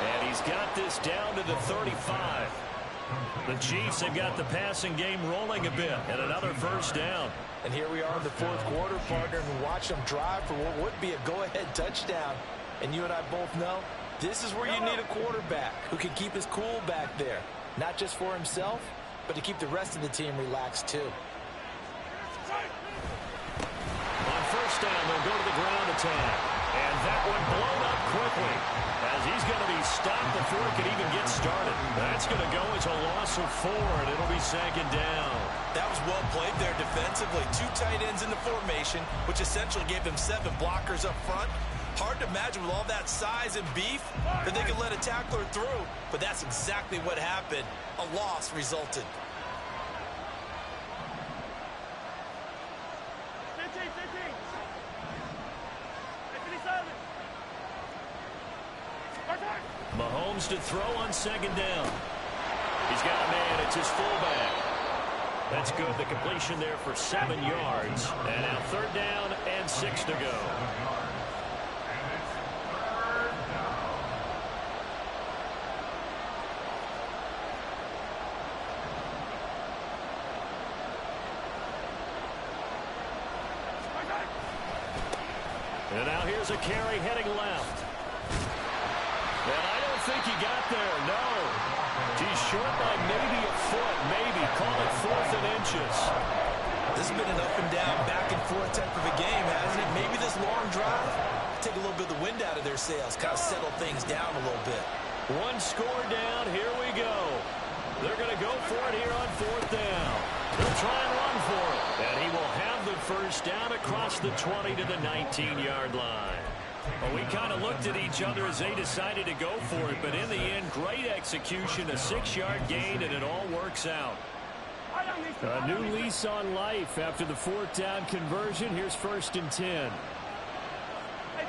And he's got this down to the 35. The Chiefs have got the passing game rolling a bit. And another 1st down. And here we are in the 4th quarter, partner, and we watch them drive for what would be a go-ahead touchdown. And you and I both know this is where you need a quarterback who can keep his cool back there. Not just for himself, but to keep the rest of the team relaxed too. On 1st down, they'll go to the ground attack. And that one blown up quickly as he's going to be stopped before it can even get started. That's going to go as a loss of 4, and it'll be 2nd down. That was well played there defensively. 2 tight ends in the formation, which essentially gave them 7 blockers up front. Hard to imagine with all that size and beef that they could let a tackler through, but that's exactly what happened. A loss resulted. 15. Mahomes to throw on 2nd down. He's got a man. It's his fullback. That's good. The completion there for 7 yards. And now 3rd down and 6 to go. And now here's a carry heading left. And I don't think he got there, no. He's short by maybe a foot, maybe. Call it 4th and inches. This has been an up and down, back and forth type of a game, hasn't it? Maybe this long drive, take a little bit of the wind out of their sails, kind of settle things down a little bit. One score down, here we go. They're going to go for it here on 4th down. They'll try and run for it. And he will have the first down across the 20 to the 19-yard line. Well, we kind of looked at each other as they decided to go for it, but in the end, great execution, a 6-yard gain, and it all works out. A new lease on life after the 4th down conversion. Here's 1st and 10. Hey,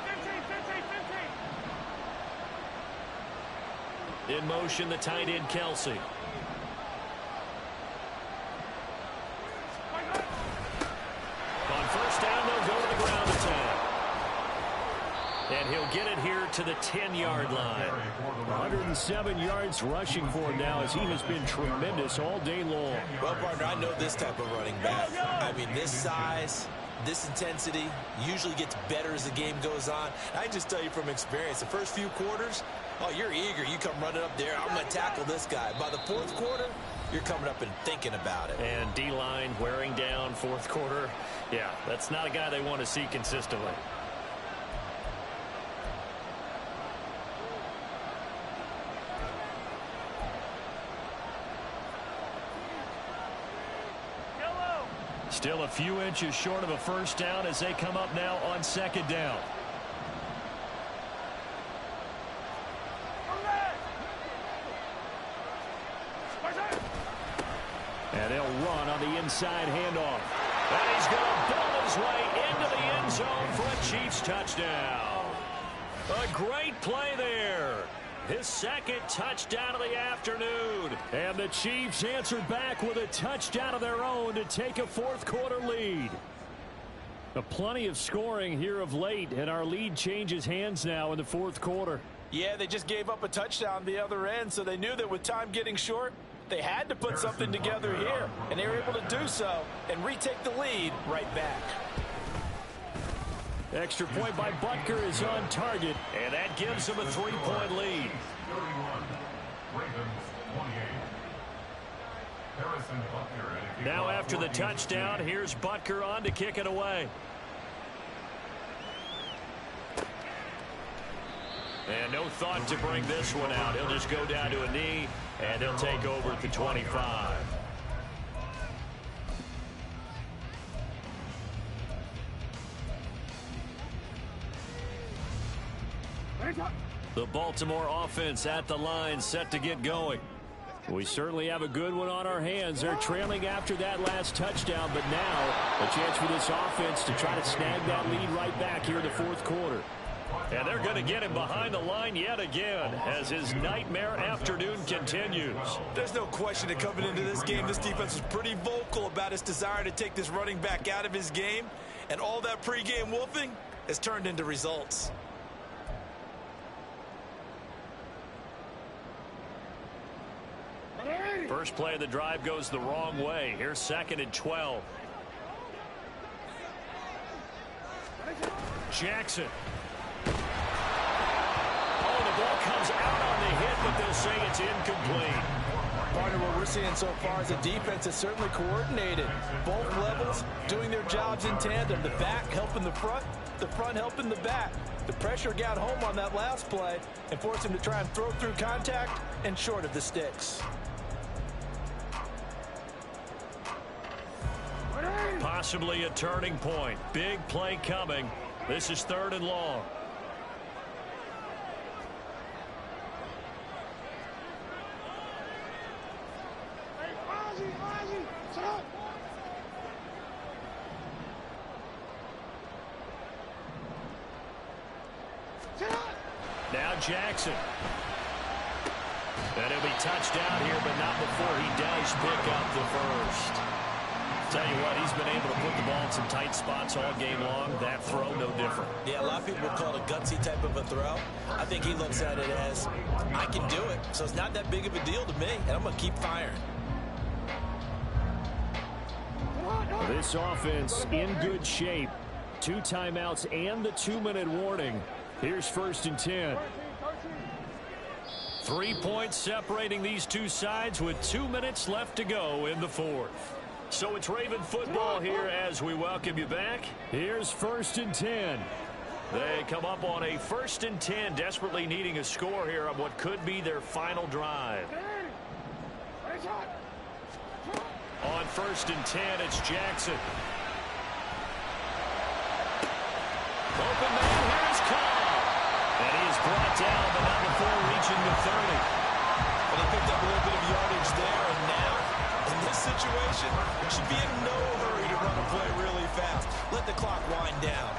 15. In motion, the tight end, Kelsey. On 1st down, they'll go to the ground attack. And he'll get it here to the 10-yard line. 107 yards rushing for him now as he has been tremendous all day long. Well, partner, I know this type of running back. I mean, this size, this intensity usually gets better as the game goes on. I just tell you from experience, the first few quarters, oh, you're eager. You come running up there, I'm going to tackle this guy. By the 4th quarter, you're coming up and thinking about it. And D-line wearing down 4th quarter. Yeah, that's not a guy they want to see consistently. Still a few inches short of a first down as they come up now on 2nd down. And they'll run on the inside handoff. And he's going to ball his way into the end zone for a Chiefs touchdown. A great play there. His 2nd touchdown of the afternoon. And the Chiefs answered back with a touchdown of their own to take a 4th quarter lead. Plenty of scoring here of late, and our lead changes hands now in the 4th quarter. Yeah, they just gave up a touchdown the other end, so they knew that with time getting short, they had to put something together here, and they were able to do so and retake the lead right back. Extra point by Butker is on target. And that gives him a 3-point lead. 31, Ravens 28. Harrison Butker. Now after the touchdown, here's Butker on to kick it away. And no thought to bring this one out. He'll just go down to a knee, and he'll take over at the 25. The Baltimore offense at the line, set to get going. We certainly have a good one on our hands. They're trailing after that last touchdown, but now a chance for this offense to try to snag that lead right back here in the 4th quarter. And they're going to get him behind the line yet again as his nightmare afternoon continues. There's no question that coming into this game, this defense was pretty vocal about its desire to take this running back out of his game, and all that pregame wolfing has turned into results. First play of the drive goes the wrong way. Here's 2nd and 12. Jackson. Oh, the ball comes out on the hit, but they'll say it's incomplete. Part of what we're seeing so far is the defense is certainly coordinated. Both levels doing their jobs in tandem. The back helping the front helping the back. The pressure got home on that last play and forced him to try and throw through contact and short of the sticks. Possibly a turning point. Big play coming. This is 3rd and long. Now Jackson. And he'll be touched down here, but not before he does pick up the first. Tell you what, he's been able to put the ball in some tight spots all game long. That throw, no different. Yeah, a lot of people would call it a gutsy type of a throw. I think he looks at it as, I can do it, so it's not that big of a deal to me, and I'm going to keep firing. This offense in good shape. 2 timeouts and the 2-minute warning. Here's 1st and 10. 3 points separating these two sides with 2 minutes left to go in the 4th. So it's Raven football here as we welcome you back. Here's 1st and 10. They come up on a 1st and 10, desperately needing a score here on what could be their final drive. On 1st and 10, it's Jackson. Open man, here is Cobb. And he is brought down, but not before reaching the 30. But he picked up a little bit of yardage there, and now, in this situation, should be in no hurry to run a play really fast. Let the clock wind down.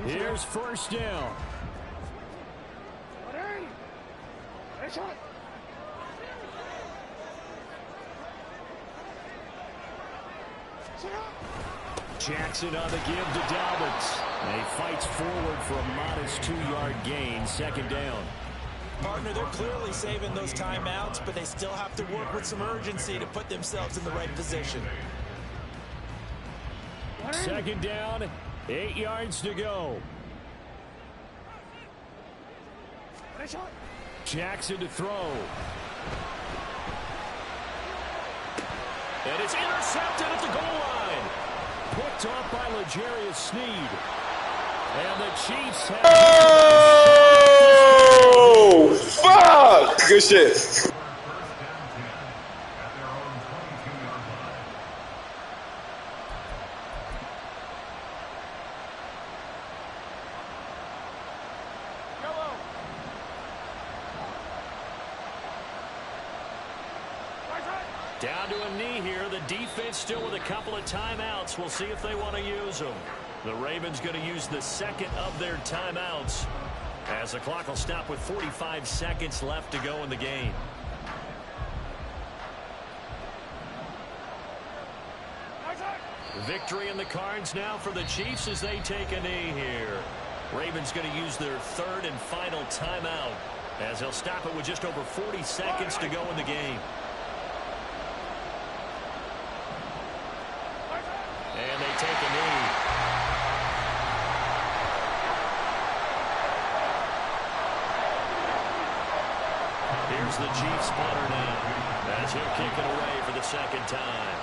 Here's 1st down. Jackson on the give to Dobbins. And he fights forward for a modest 2-yard gain, 2nd down. Partner, they're clearly saving those timeouts, but they still have to work with some urgency to put themselves in the right position. 2nd down, 8 yards to go. Jackson to throw. And it's intercepted at the goal line. Picked off by L'Jarius Sneed. And the Chiefs have... Oh, fuck! Good shit. Down to a knee here. The defense still with a couple of timeouts. We'll see if they want to use them. The Ravens going to use the 2nd of their timeouts as the clock will stop with 45 seconds left to go in the game. Victory in the cards now for the Chiefs as they take a knee here. Ravens going to use their 3rd and final timeout as they'll stop it with just over 40 seconds to go in the game. And they take a knee. Here's the Chiefs punter now as he'll kick it away for the 2nd time.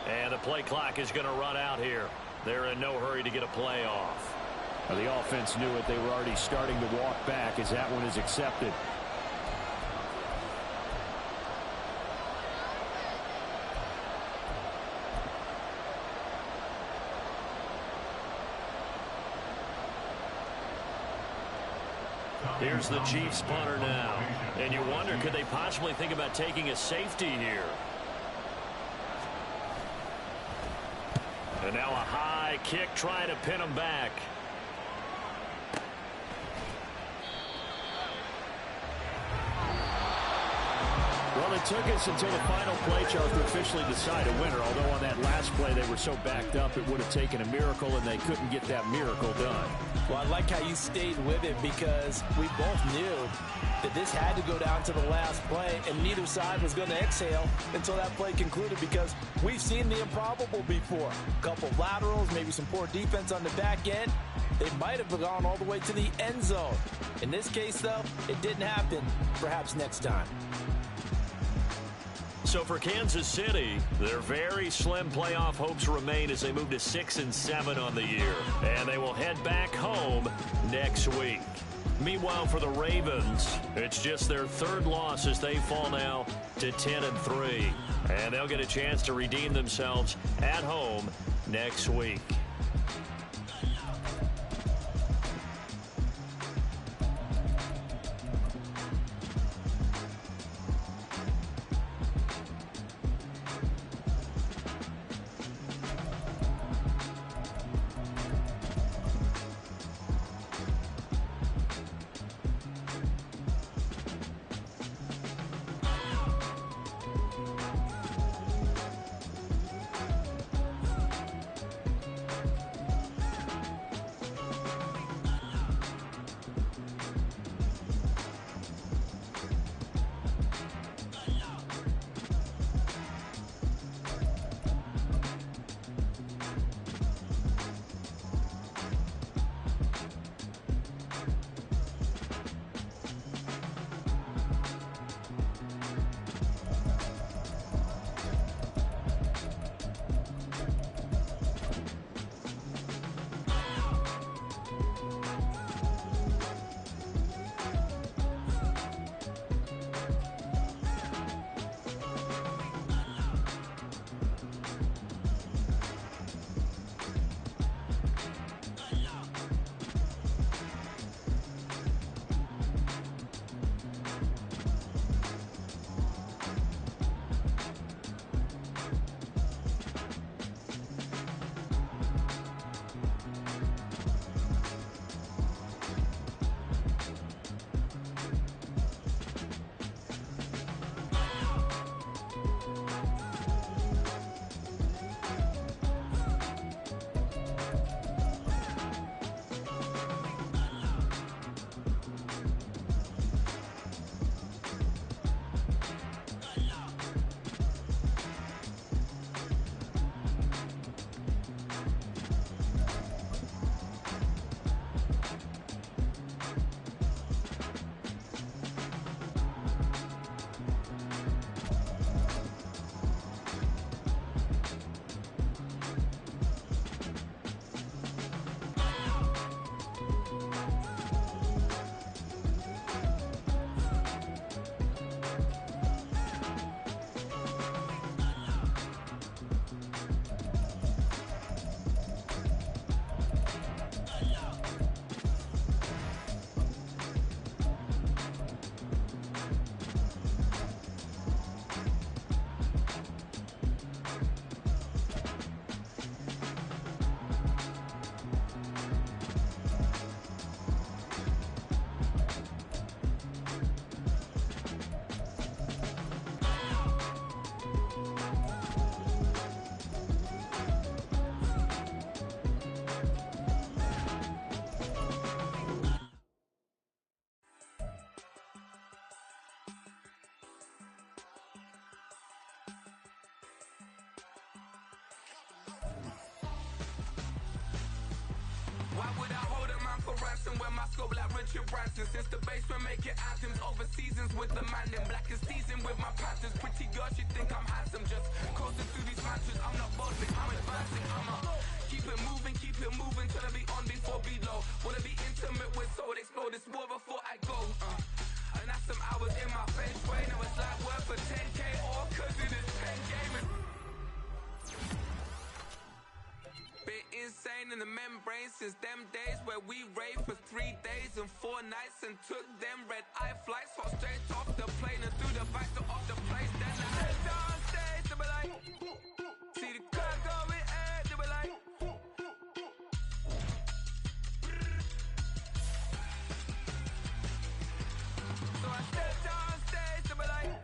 And the play clock is going to run out here. They're in no hurry to get a play off. Well, the offense knew it. They were already starting to walk back as that one is accepted. Here's the Chiefs punter now. And you wonder, could they possibly think about taking a safety here? And now a high kick trying to pin him back. Well, it took us until the final play chart to officially decide a winner, although on that last play they were so backed up it would have taken a miracle, and they couldn't get that miracle done. Well, I like how you stayed with it because we both knew that this had to go down to the last play, and neither side was going to exhale until that play concluded because we've seen the improbable before. A couple of laterals, maybe some poor defense on the back end. They might have gone all the way to the end zone. In this case, though, it didn't happen. Perhaps next time. So for Kansas City, their very slim playoff hopes remain as they move to 6-7 on the year. And they will head back home next week. Meanwhile, for the Ravens, it's just their 3rd loss as they fall now to 10-3. And they'll get a chance to redeem themselves at home next week. Why would I hold a man for ransom when my scope like Richard Branson? Since the basement making anthems over seasons with the man in black is seasoned with my Panthers. Pretty girl, she think I'm handsome. Just coasting through these mantras. I'm not bossing, I'm advancing. Keep it moving till I be on before below. Wanna be intimate with soul, explore this war before I go. And that's some hours in my fence way. Now it's like work for 10K or cause it is 10 gaming. Been insane in the membrane since them days where we raved for 3 days and 4 nights and took them red-eye flights. Fought straight off the plane and through the factor of the place. Then I head downstairs to be like, see the car going air to be like. So I step downstairs to be like,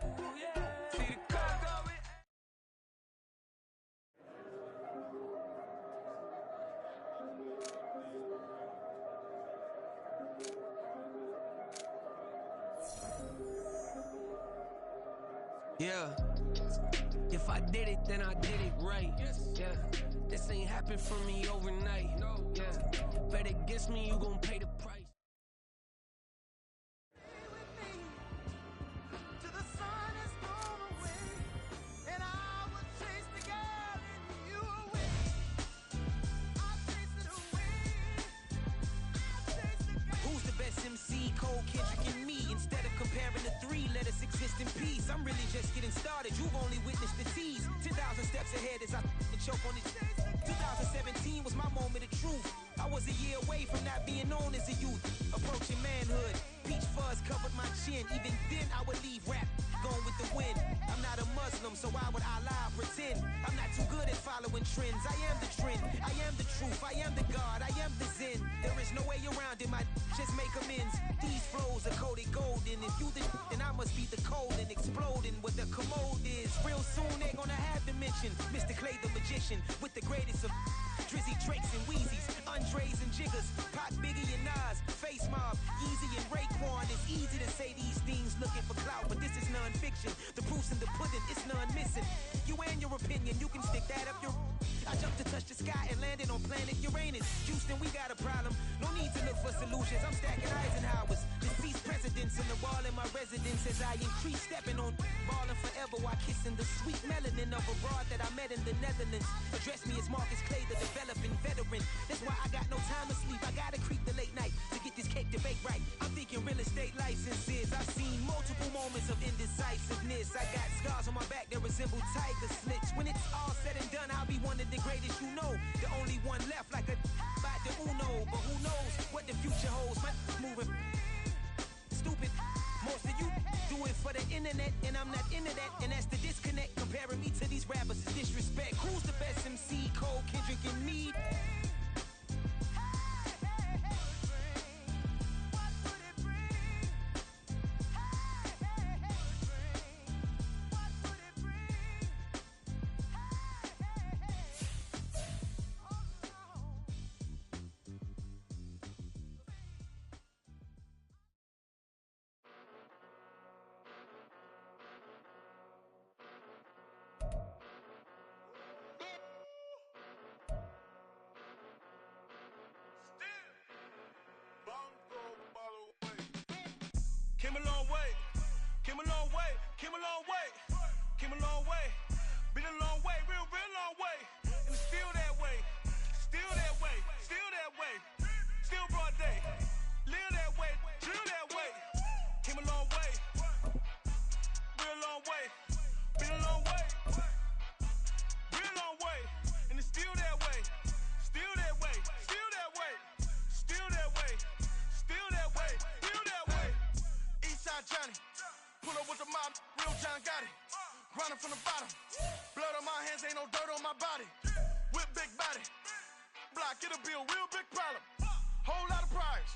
see the car going air. Yeah, if I did it, then I did it right. Yeah, this ain't happened for me overnight. Yeah, bet against me, you gon' pay the price. Who's the best MC? Cole, Kendrick, and me. Instead of comparing the three, let us exist in peace. I'm really just getting started. You've only witnessed the tease. 10,000 steps ahead as I choke on it. 2017 was my moment of truth. I was a year away from not being known as a youth. Approaching manhood. Peach fuzz covered my chin. Even then I would leave rap going with the wind. I'm not a Muslim, so why would Allah pretend? I'm not too good at following trends. I am the trend. I am the truth. I am the God. I am the Zen. There is no way around it. My just make amends. These flows are coated golden. If you the then I must be the cold and exploding what the commode is. Real soon they're gonna have to mention Mr. Clay the magician with the greatest of Drizzy, Drakes, and Wheezies, Andres and Jiggers, Pac, Biggie, and Nas, Face Mob, Yeezy, and Raekwon. It's easy to say these things looking for clout, but this is non-fiction. The proof's in the pudding, it's none missing. You and your opinion, you can stick that up your... I jumped to touch the sky and landed on planet Uranus. Houston, we got a problem. No need to look for solutions. I'm stacking Eisenhowers. Deceased presidents in the wall in my residence as I increase stepping on ballin' forever while kissing the sweet melanin of a broad that I met in the Netherlands. Address me as Marcus Clay, the developing veteran. That's why I got no time to sleep. I gotta creep the late night to get this cake to bake right. I'm thinking real estate licenses. I've seen multiple moments of indecisiveness. I got scars on my back that resemble tiger slits. When it's all said and done, I'll be one of the greatest you know. The only one left like a by the Uno. But who knows what the future holds. My moving stupid. Most of you do it for the internet, and I'm not into that. And that's the disconnect. Comparing me to these rappers is disrespect. Who's the best MC? Cole, Kendrick, and me. Came a long way, came a long way, came a long way, came a long way, been a long way, real long way, and it's still that way, still that way, still that way, still broad day, live that way, drill that way, came a long way, real long way, been a long way, real long way, and it's still that way, still that way, still that way, still that way, still that way, still that way. Eastside Johnny, pull up with the mob, real John Gotti, grinding from the bottom, blood on my hands, ain't no dirt on my body, with big body, block, it'll be a real big problem, whole lot of prize,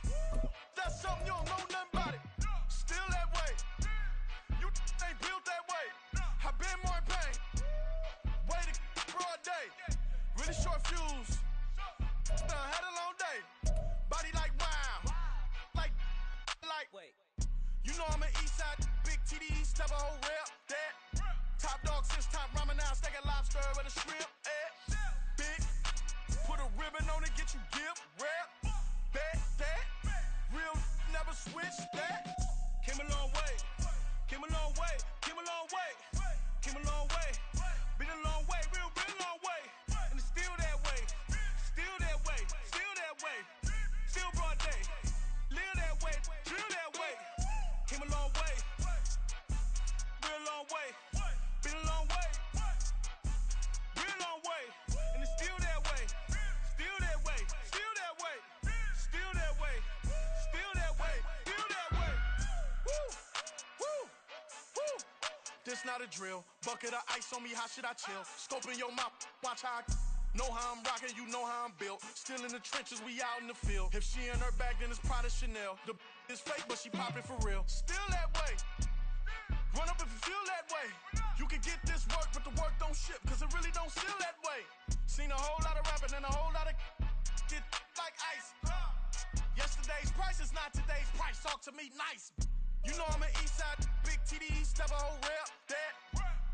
that's something you don't know nothing about it, still that way, you ain't built that way, I been more in pain, way to broad day, really short fuse, had a long day, body like wow, like, wait. You know I'm an Eastside, big TDE, step a whole rep, that. Top dog since top ramen now, stack a lobster with a shrimp, Big, put a ribbon on it, get you gift, rep. This not a drill. Bucket of ice on me, how should I chill? Scope in your mouth, watch how I know how I'm rocking, you know how I'm built. Still in the trenches, we out in the field. If she in her bag, then it's Prada Chanel. The is fake, but she poppin' for real. Still that way. Run up if you feel that way. You can get this work, but the work don't ship, cause it really don't feel that way. Seen a whole lot of rapping and a whole lot of get like ice. Yesterday's price is not today's price. Talk to me nice. You know I'm an Eastside, big TDE, step a whole rep, that.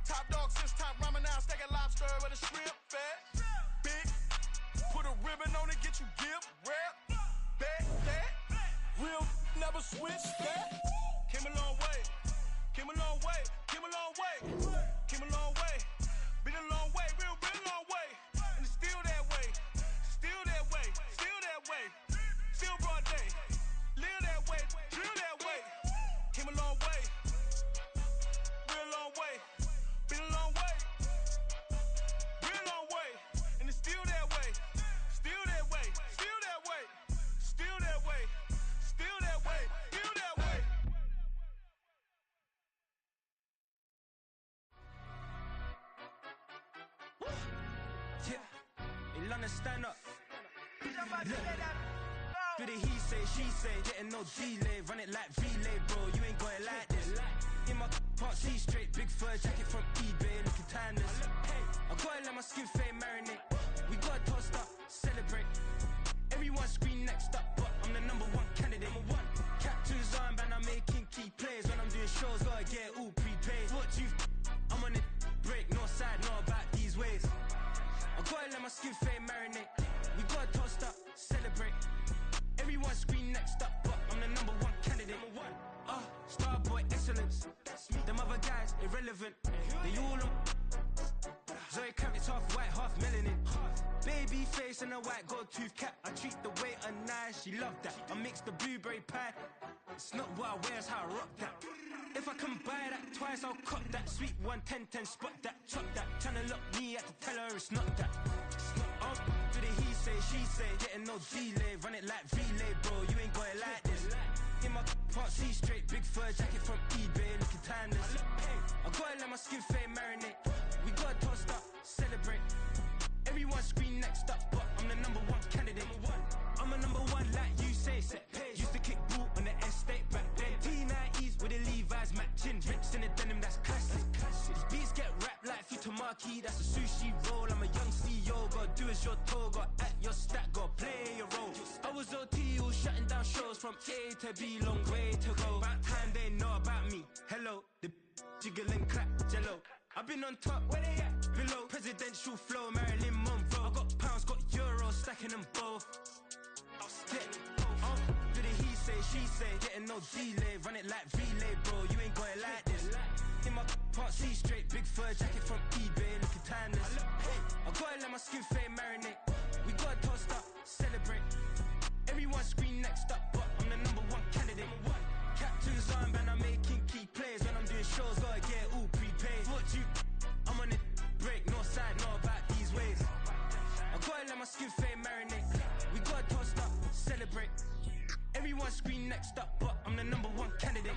Top dog since top ramen now, stacking lobster with a shrimp, fat. Big, put a ribbon on it, get you gift, rep, back, that. Real, never switch, that. Came a long way, came a long way, came a long way, came a long way. Been a long way, real long way. And it's still that way, still that way, still that way. Still broad day, live that way, drill that way. Came a long way, real long way, been a long way, real long way, and it's still that way, still that way, still that way, still that way, still that way, still that way. Yeah, in London, stand up. Do the he say, she say, getting no delay, run it like relay, bro, you ain't got it like this. In my can't see straight, big fur jacket from eBay, looking timeless. I gotta let my skin fade marinate, we gotta toast up, celebrate. Everyone scream next up, but I'm the number one candidate. Captain's armband, I'm making key plays. When I'm doing shows, gotta get all prepaid. What you I'm on it, break, no side, know about these ways. I gotta let my skin fade marinate, we gotta toast up, celebrate. Everyone scream next up, but I'm the number one candidate. Starboy excellence. Them other guys irrelevant. They all on. Zoe Kravitz half white, half melanin. Baby face and a white gold tooth cap. I treat the waiter nice, she love that. I mix the blueberry pie. It's not what I wear, it's how I rock that. If I can buy that twice, I'll cut that. Sweet 110, spot that, chop that. Tryna lock me at the tell her it's not that. Do the he say, she say, getting no delay, run it like relay, bro, you ain't got it like this. In my can't see straight, big fur jacket from eBay, looking timeless. I gotta let my skin fade marinate, we gotta toast up, celebrate. Everyone scream next up, but I'm the number one candidate. I'm a number one like you say, set pace. Used to kick ball on the estate back then. T90s with the Levi's matching, rips in the denim, that's classic. These beats get wrapped like Futamaki, that's a sushi roll. I'm a young CEO, gotta do as you're told, gotta act your stat, gotta play your role. I was OT, all shutting down shows from A to B, long way to go. About time they know about me. Hello, the jiggle and clap, jello. I've been on top, where they at? Below, presidential flow, Marilyn Monroe. I got pounds, got euros, stacking them both. Do the he say, she say, getting no delay, run it like relay, bro, you ain't got it like this. In my can't see straight, big fur jacket from eBay, looking timeless. I gotta let my skin fade marinate, we gotta toast up, celebrate. Everyone scream next up, but I'm the number one candidate. Captain's armband, I'm making key plays. When I'm doing shows, gotta get all prepaid. What you I'm on it, break, no side, know about these ways. I gotta let my skin fade marinate, we gotta toast up, celebrate. Everyone scream next up, but I'm the number one candidate.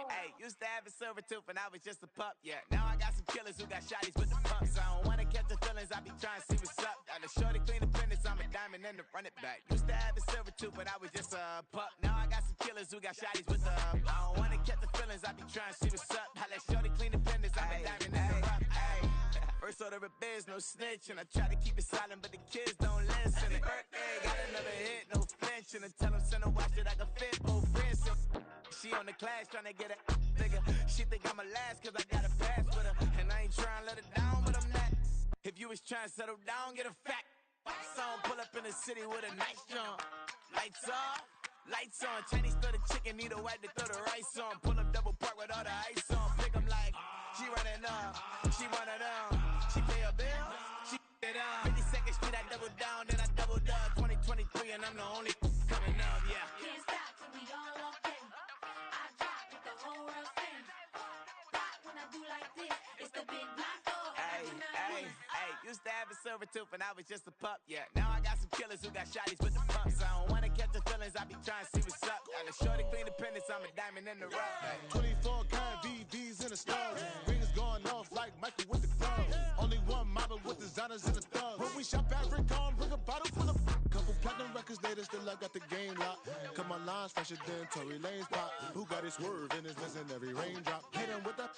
Hey, used to have a silver tooth when I was just a pup, yeah. Now I got some killers who got shotties with the pumps. I don't wanna catch the feelings, I be trying to see what's up. Got the shorty clean the fitness, I'm a diamond and to run it back. Used to have a silver tooth when I was just a pup. Now I got some killers who got shotties with the I don't wanna catch the feelings, I be trying to see what's up. I let shorty clean the fitness, I'm a diamond and to run it. First order of biz, no snitch, and I try to keep it silent, but the kids don't listen. And birthday, got another hit, no flinch, and I tell them send a watch that I can fit both wrists. She on the class trying to get a nigga. She think I'm a last cause I got a pass with her. And I ain't trying to let her down, but I'm not. If you was trying to settle down, get a fact. Song pull up in the city with a nice jump. Lights off, lights on. Chinese throw the chicken, need a wipe to throw the rice on. Pull up double park with all the ice on. Pick 'em like, she running up, she running up. She pay her bills, she it up. 52nd Street, I double down, then I doubled up. 2023, and I'm the only coming up, yeah. Can't stop till we all up in. I drop with the whole world sing. Rock when I do like this, it's the big black dog. Hey, used to have a silver tooth and I was just a pup, yeah. Now I got some killers who got shotties with the pumps. I don't wanna catch the feelings, I be trying to see what's up. Got a shorty clean the pendants, I'm a diamond in the rough. 24 karat VVs in the stars. Rings going off like Michael with the clubs. Only one model with designers in the thugs. When we shop at Rick on, bring a bottle full of couple platinum records later, still I got the game locked. Cut my lines fresher than Tory Lane's pop. Who got his swerve in his missing every raindrop. Hit him with the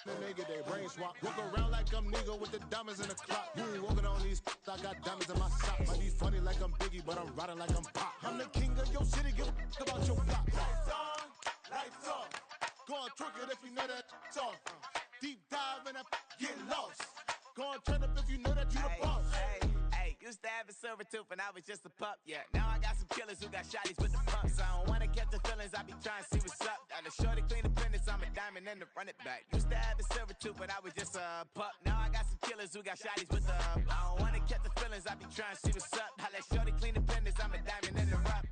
then they get their brain swap. Walk around like I'm nigga with the diamonds in the clock. You ain't walking on these, I got diamonds in my socks. Might be funny like I'm Biggie, but I'm riding like I'm Pop. I'm the king of your city, give a about your block. Lights on, lights off. Go on, twerk it if you know that off. Deep dive and get lost. Go on, turn up if you know that you the boss. Hey, used to have a silver tooth and I was just a pup, yeah. Now I got some killers who got shotties with the pumps. I don't wanna catch the feelings, I be trying to see what's up. Got a shorty clean the pendants, I'm a diamond in the run it back. Used to have a silver tooth, but I was just a pup. Now I got some killers who got shotties with the I don't wanna catch the feelings, I be trying to see what's up. I let shorty clean the pendants, I'm a diamond in the rough.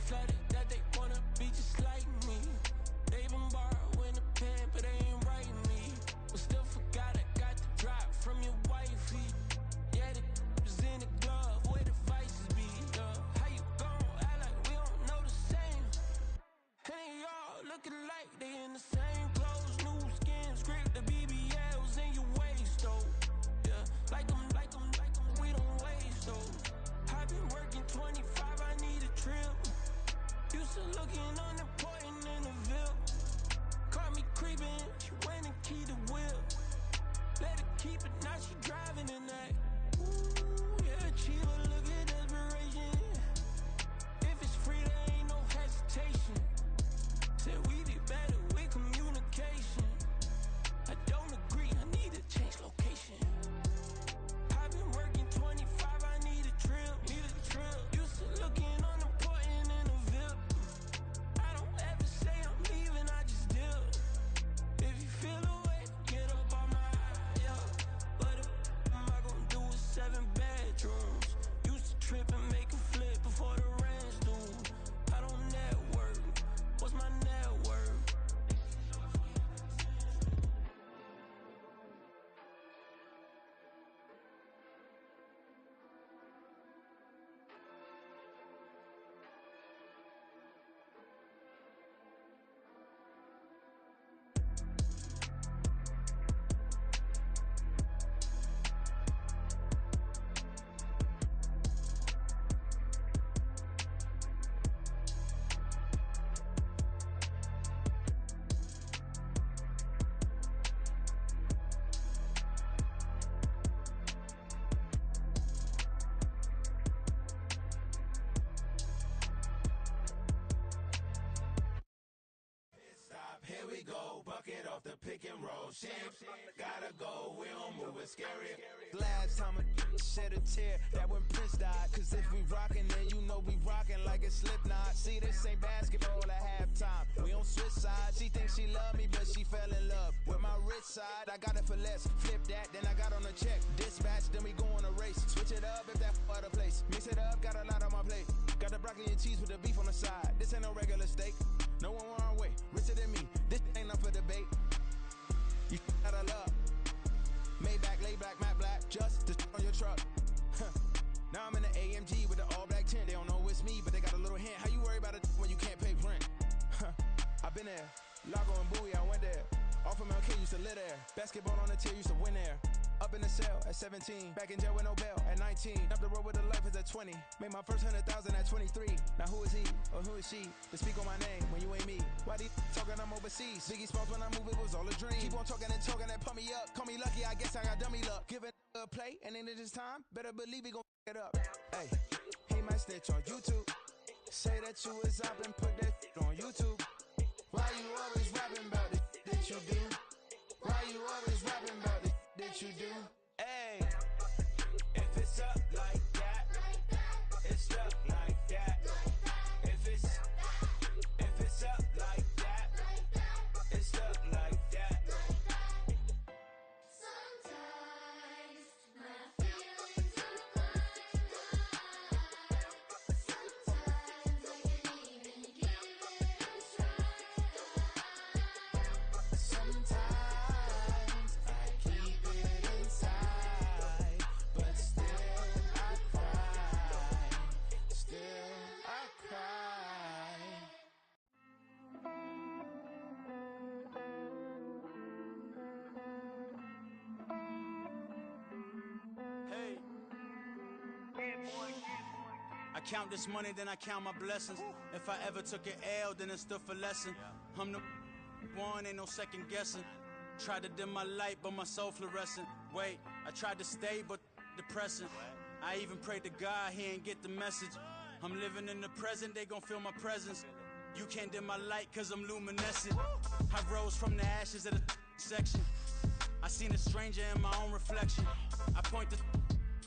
Flooded that they wanna be just like me. They been borrowing a pen, but they ain't writing me. But still forgot I got the drop from your wifey. Yeah, the was in the glove, where the vices be. How you gon' act like we don't know the same? Hey, y'all looking like they in the same clothes, new skin, script, the BBLs in your waist, though. Yeah, like them, we don't waste, though. I've been working 25, I need a trip. Used to looking unimportant in the Ville. Caught me creeping, she went and keyed the wheel. Let her keep it, now she driving in that. Ooh, yeah, Chiva, look at desperation. If it's free, there ain't no hesitation. Said we be better with communication. I don't agree, I need to change location. I've been working 25, I need a trip, Used to looking unimportant in the Ville. I don't ever say I'm leaving, I just deal. If you feel away, get up on my yeah. What am I gonna do with 7 bedrooms? Used to trip and make a flip before the rent's due. I don't network, what's my net worth? Here we go, bucket off the pick and roll. Shit, gotta go, we don't move it scary. Last time a shed a tear, that when Prince died. Cause if we rockin', then you know we rockin' like a Slipknot. See, this ain't basketball at halftime. We on switch sides. She thinks she love me, but she fell in love with my rich side. I got it for less. Flip that, then I got on a check. Dispatch, then we go on a race. Switch it up if that other place. Mix it up, got a lot on my plate. Got the broccoli and cheese with the beef on the side. This ain't no regular steak. No one wrong way, richer than me. This ain't up for debate. You out of love. Maybach, lay black, matte black, just to on your truck. Now I'm in the AMG with the all black tint. They don't know it's me, but they got a little hint. How you worry about it when you can't pay rent? I've been there. Lago and Bowie, I went there. Off of Mount K, used to live there. Basketball on the tier, used to win there. Up in the cell at 17. Back in jail with no bail at 19. Up the road with the life is at 20. Made my first 100,000 at 23. Now who is he or who is she to speak on my name when you ain't me? Why they talking I'm overseas? Biggie Smalls when I move, it was all a dream. Keep on talking and pump me up. Call me lucky, I guess I got dummy luck. Give it a play and then it's time. Better believe we gon' it up. Hey, he might snitch on YouTube. Say that you was up and put that on YouTube. Why you always rapping about the that you do? Why you always rapping about the that you do? Hey, if it's up like that, it's up like that. If it's up like that, it's up like that. Sometimes my feelings are blind. Sometimes I can't even give it a try. Sometimes I keep it inside, but still I cry. Still I cry. Hey. I count this money, then I count my blessings. If I ever took an L, then it stood for lesson. I'm the one, ain't no second guessing. Tried to dim my light, but my soul fluorescent. Wait, I tried to stay, but depressing. I even prayed to God, he ain't get the message. I'm living in the present, they gon' feel my presence. You can't dim my light, cause I'm luminescent. I rose from the ashes of the section. I seen a stranger in my own reflection. I point the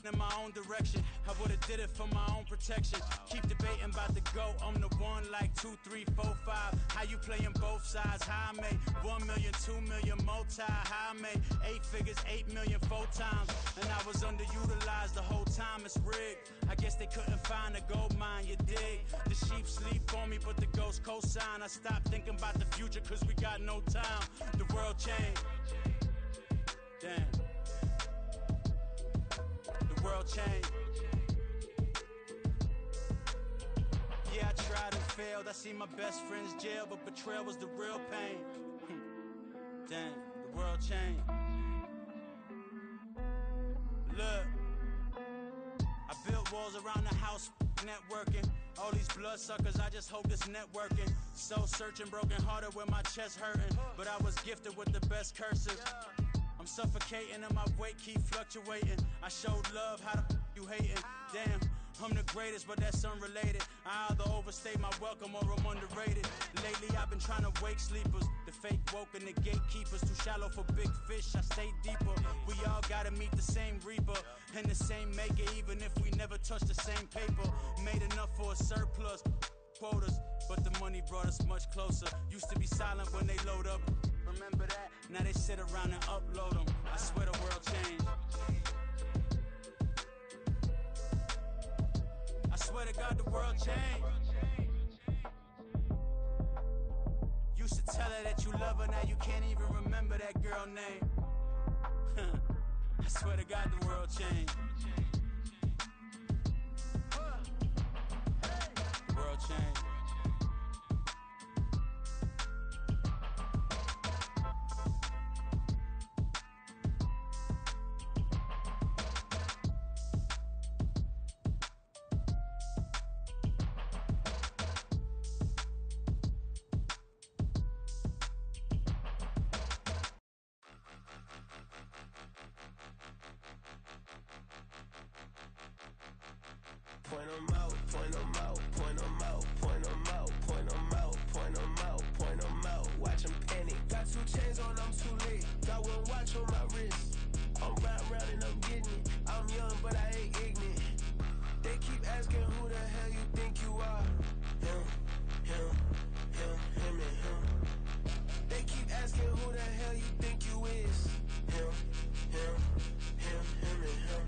in my own direction. I would've did it for my own protection. Keep debating about the GOAT. I'm the one like 2, 3, 4, 5. How you playing both sides? How I made 1 million, 2 million, multi. How I made 8 figures, 8 million, 4 times. And I was underutilized the whole time. It's rigged. I guess they couldn't find a gold mine, you dig? The sheep sleep on me, but the ghost cosign. I stopped thinking about the future, cause we got no time. The world changed. Damn. The world changed. Yeah, I tried and failed. I seen my best friends jail, but betrayal was the real pain. Damn, the world changed. Look, I built walls around the house, networking. All these bloodsuckers, I just hope this networking. Soul searching, broken hearted with my chest hurting. But I was gifted with the best curses. I'm suffocating and my weight keep fluctuating. I showed love, how the you hating? Damn, I'm the greatest, but that's unrelated. I either overstay my welcome or I'm underrated. Lately I've been trying to wake sleepers. The fake woke and the gatekeepers. Too shallow for big fish, I stay deeper. We all gotta meet the same reaper and the same maker, even if we never touch the same paper. Made enough for a surplus quotas, but the money brought us much closer. Used to be silent when they load up. Remember that? Now they sit around and upload them. I swear the world changed. I swear to God the world changed. Used to tell her that you love her, now you can't even remember that girl name. I swear to God the world changed. The world changed. Point 'em out, point 'em out, point 'em out, point 'em out, point 'em out, point 'em out, point 'em out. Watch 'em panic. Got 2 chains on, I'm too late. Got 1 watch on my wrist. I'm round and I'm getting it. I'm young, but I ain't ignorant. They keep asking who the hell you think you are. Him, and him. They keep asking who the hell you think you is. Him, and him.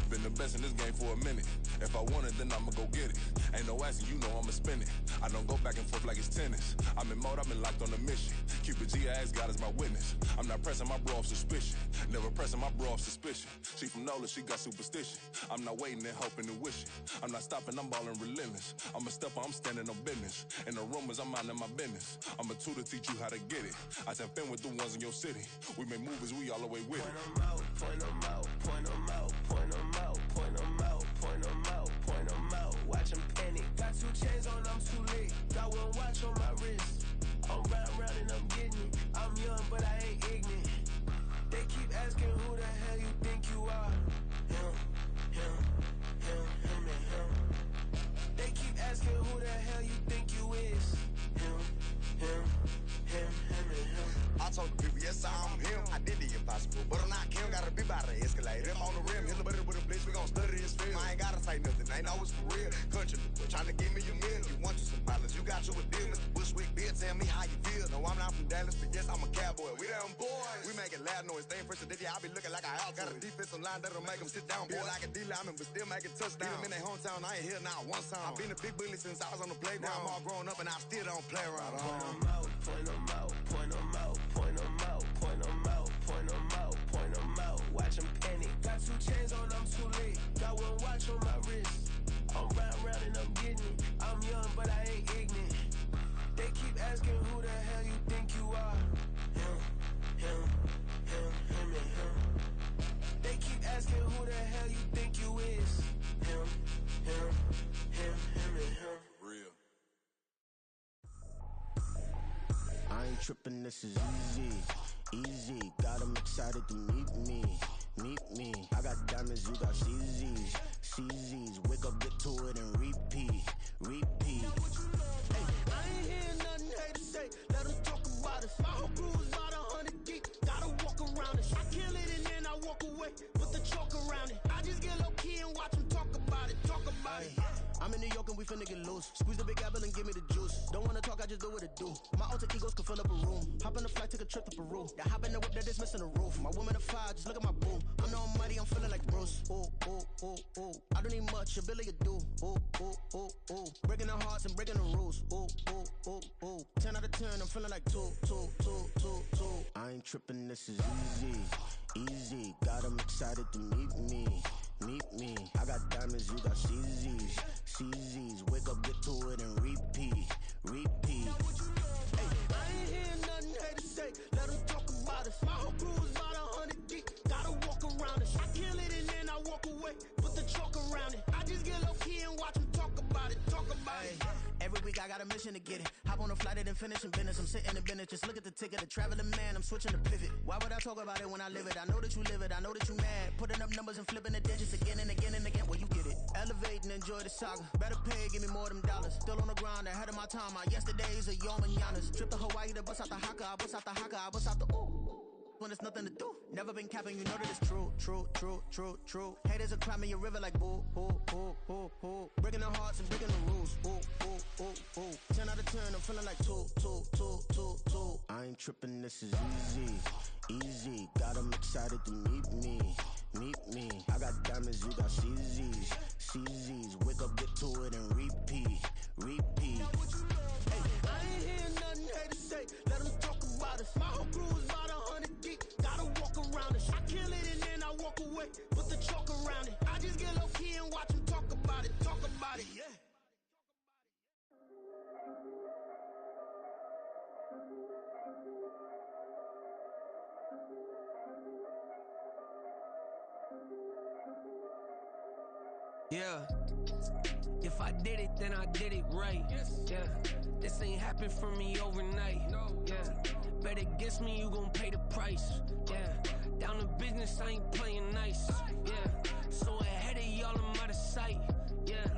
Been the best in this game for a minute. If I want it, then I'ma go get it. Ain't no asking, you know I'ma spin it. I don't go back and forth like it's tennis. I'm in mode, I've been locked on a mission. Cupid G, I ask God as my witness. I'm not pressing my bro off suspicion. Never pressing my bro off suspicion. She from Nola, she got superstition. I'm not waiting and hoping and wishing. I'm not stopping, I'm balling relentless. I'm a stepper, I'm standing on business. In the rumors, I'm minding my business. I'm a tutor, teach you how to get it. I tap in with the ones in your city. We make movies, we all the way with it. Point 'em out, point 'em out, point 'em out, point 'em out, point 'em out, point 'em out, point 'em out. Watch 'em panic. Got 2 chains on, I'm too late. Got 1 watch on my wrist. I'm round and I'm getting it. I'm young, but I ain't ignorant. They keep asking who the hell you think you are. Him, and him. They keep asking who the hell you think you is. Him, and him. I told the people, yes, I'm him. say nothing, ain't always for real. Country, trying to give me a meal. You want you some balance, you got you a deal. Mr. Bushwick, Bill, tell me how you feel. No, I'm not from Dallas, but yes, I'm a cowboy. We them boys. We making loud noise, stay fresh today. I be looking like a house. Got a defensive line that'll make them sit down. Feel like a D-lineman, but still making touchdowns. Beat them in their hometown, I ain't here now one time. I've been a big bully since I was on the playground. Now I'm all grown up and I still don't play around. Point them out, point them out, point them out, point them out, point them out, point them out, point them out. Watch them panic. Got 2 chains on, I'm too late. Got 1 watch on my wrist. I'm round and I'm getting it. I'm young, but I ain't ignorant. They keep asking who the hell you think you are. Him, and him. They keep asking who the hell you think you is. Him, and him. Real. I ain't tripping, this is easy. Got 'em excited to meet me. I got diamonds, you got CZs. Wake up, get to it and repeat. Hey, I ain't hearing nothing hate to say. Let them talk about us. My whole crew is about 100 deep. Gotta walk around it. I kill it and then I walk away. Put the chalk around it. I just get low key and watch them talk about it. I'm in New York and we finna get loose. Squeeze the big apple and give me the juice. Don't wanna talk, I just do what it do. My alter egos can fill up a room. Hop on the flight, take a trip to Peru. Yeah, hop in the whip that is missing the roof. My woman a fire, just look at my boo. I'm the almighty, I'm feeling like Bruce. Ooh. I don't need much, ability to do. Ooh. Breaking the hearts and breaking the rules. Ooh. 10 out of 10, I'm feeling like 2. I ain't tripping, this is easy. Got 'em excited to meet me. I got diamonds, you got CZs. Wake up, get to it and repeat. Hey, I ain't hearing nothing hate to say. Let them talk about us. My whole crew is about 100 deep. Gotta walk around it. I kill it and then I walk away. Put the chalk around it. I just get low key and watch them talk about it. Every week I got a mission to get it. Hop on a flight and then finish in business. I'm sitting in business, just look at the ticket. A traveling man, I'm switching to pivot. Why would I talk about it when I live it? I know that you live it, I know that you mad. Putting up numbers and flipping the digits again and again and again. Well, you get it. Elevate and enjoy the saga. Better pay, give me more them dollars. Still on the grind, ahead of my time. My yesterdays are yo mananas. Trip to Hawaii to bust out the haka. I bust out the haka, I bust out the ooh. When there's nothing to do. Never been capping, you know that it's true. Haters are climbing your river like boo. Breaking the hearts and breaking the rules. Ooh. 10 out of 10, I'm feeling like 2. I ain't tripping, this is easy. Got 'em excited to meet me. I got diamonds, you got CZs. Wake up, get to it and repeat. Hey, I ain't hearing nothing hate to say. Let them talk about us. My whole crew is about 100 deep. Gotta walk around it. I kill it and then I walk away. Put the chalk around it. I just get low key and watch them talk about it. Yeah. Yeah. If I did it, then I did it right. Yeah. This ain't happened for me overnight. Yeah. Bet against me, you gon' pay the price. Yeah. Down to business, I ain't playing nice. Yeah. So ahead of y'all, I'm out of sight. Yeah.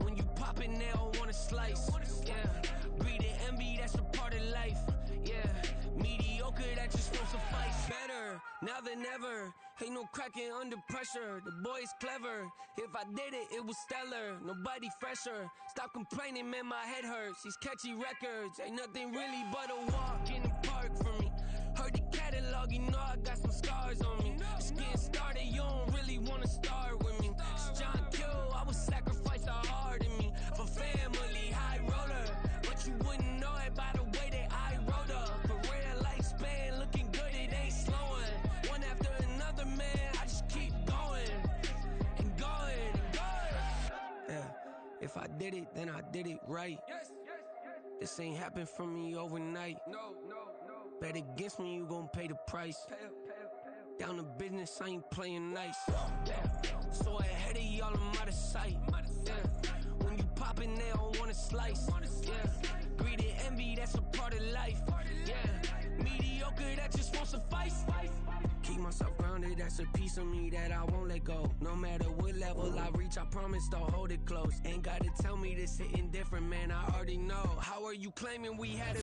When you poppin', they all wanna slice. Yeah. Greed and envy, that's a part of life. Yeah. Mediocre, that just won't suffice. Better now than ever. Ain't no cracking under pressure. The boy's clever. If I did it, it was stellar. Nobody fresher. Stop complaining, man, my head hurts. These catchy records ain't nothing really but a walk in the park for me. Heard the catalog, you know I got some scars on me. Just getting started, you don't really wanna start with me. It's John Kill, I would sacrifice the heart in me for family, high roller. But you wouldn't know it by the way that I wrote up. A real lifespan, looking good, it ain't slowing. One after another, man, I just keep going and going and going. Yeah, if I did it, then I did it right. This ain't happened for me overnight. No. Bet against me, you gon' pay the price. Down to business, I ain't playing nice. Yeah. So ahead of y'all, I'm out of sight. Yeah. When you poppin', they don't wanna slice. Yeah. Greed and envy, that's a part of life. Yeah. Mediocre, that just won't suffice. Keep myself grounded, that's a piece of me that I won't let go. No matter what level I reach, I promise to hold it close. Ain't gotta tell me this hitting different, man, I already know. How are you claiming we had a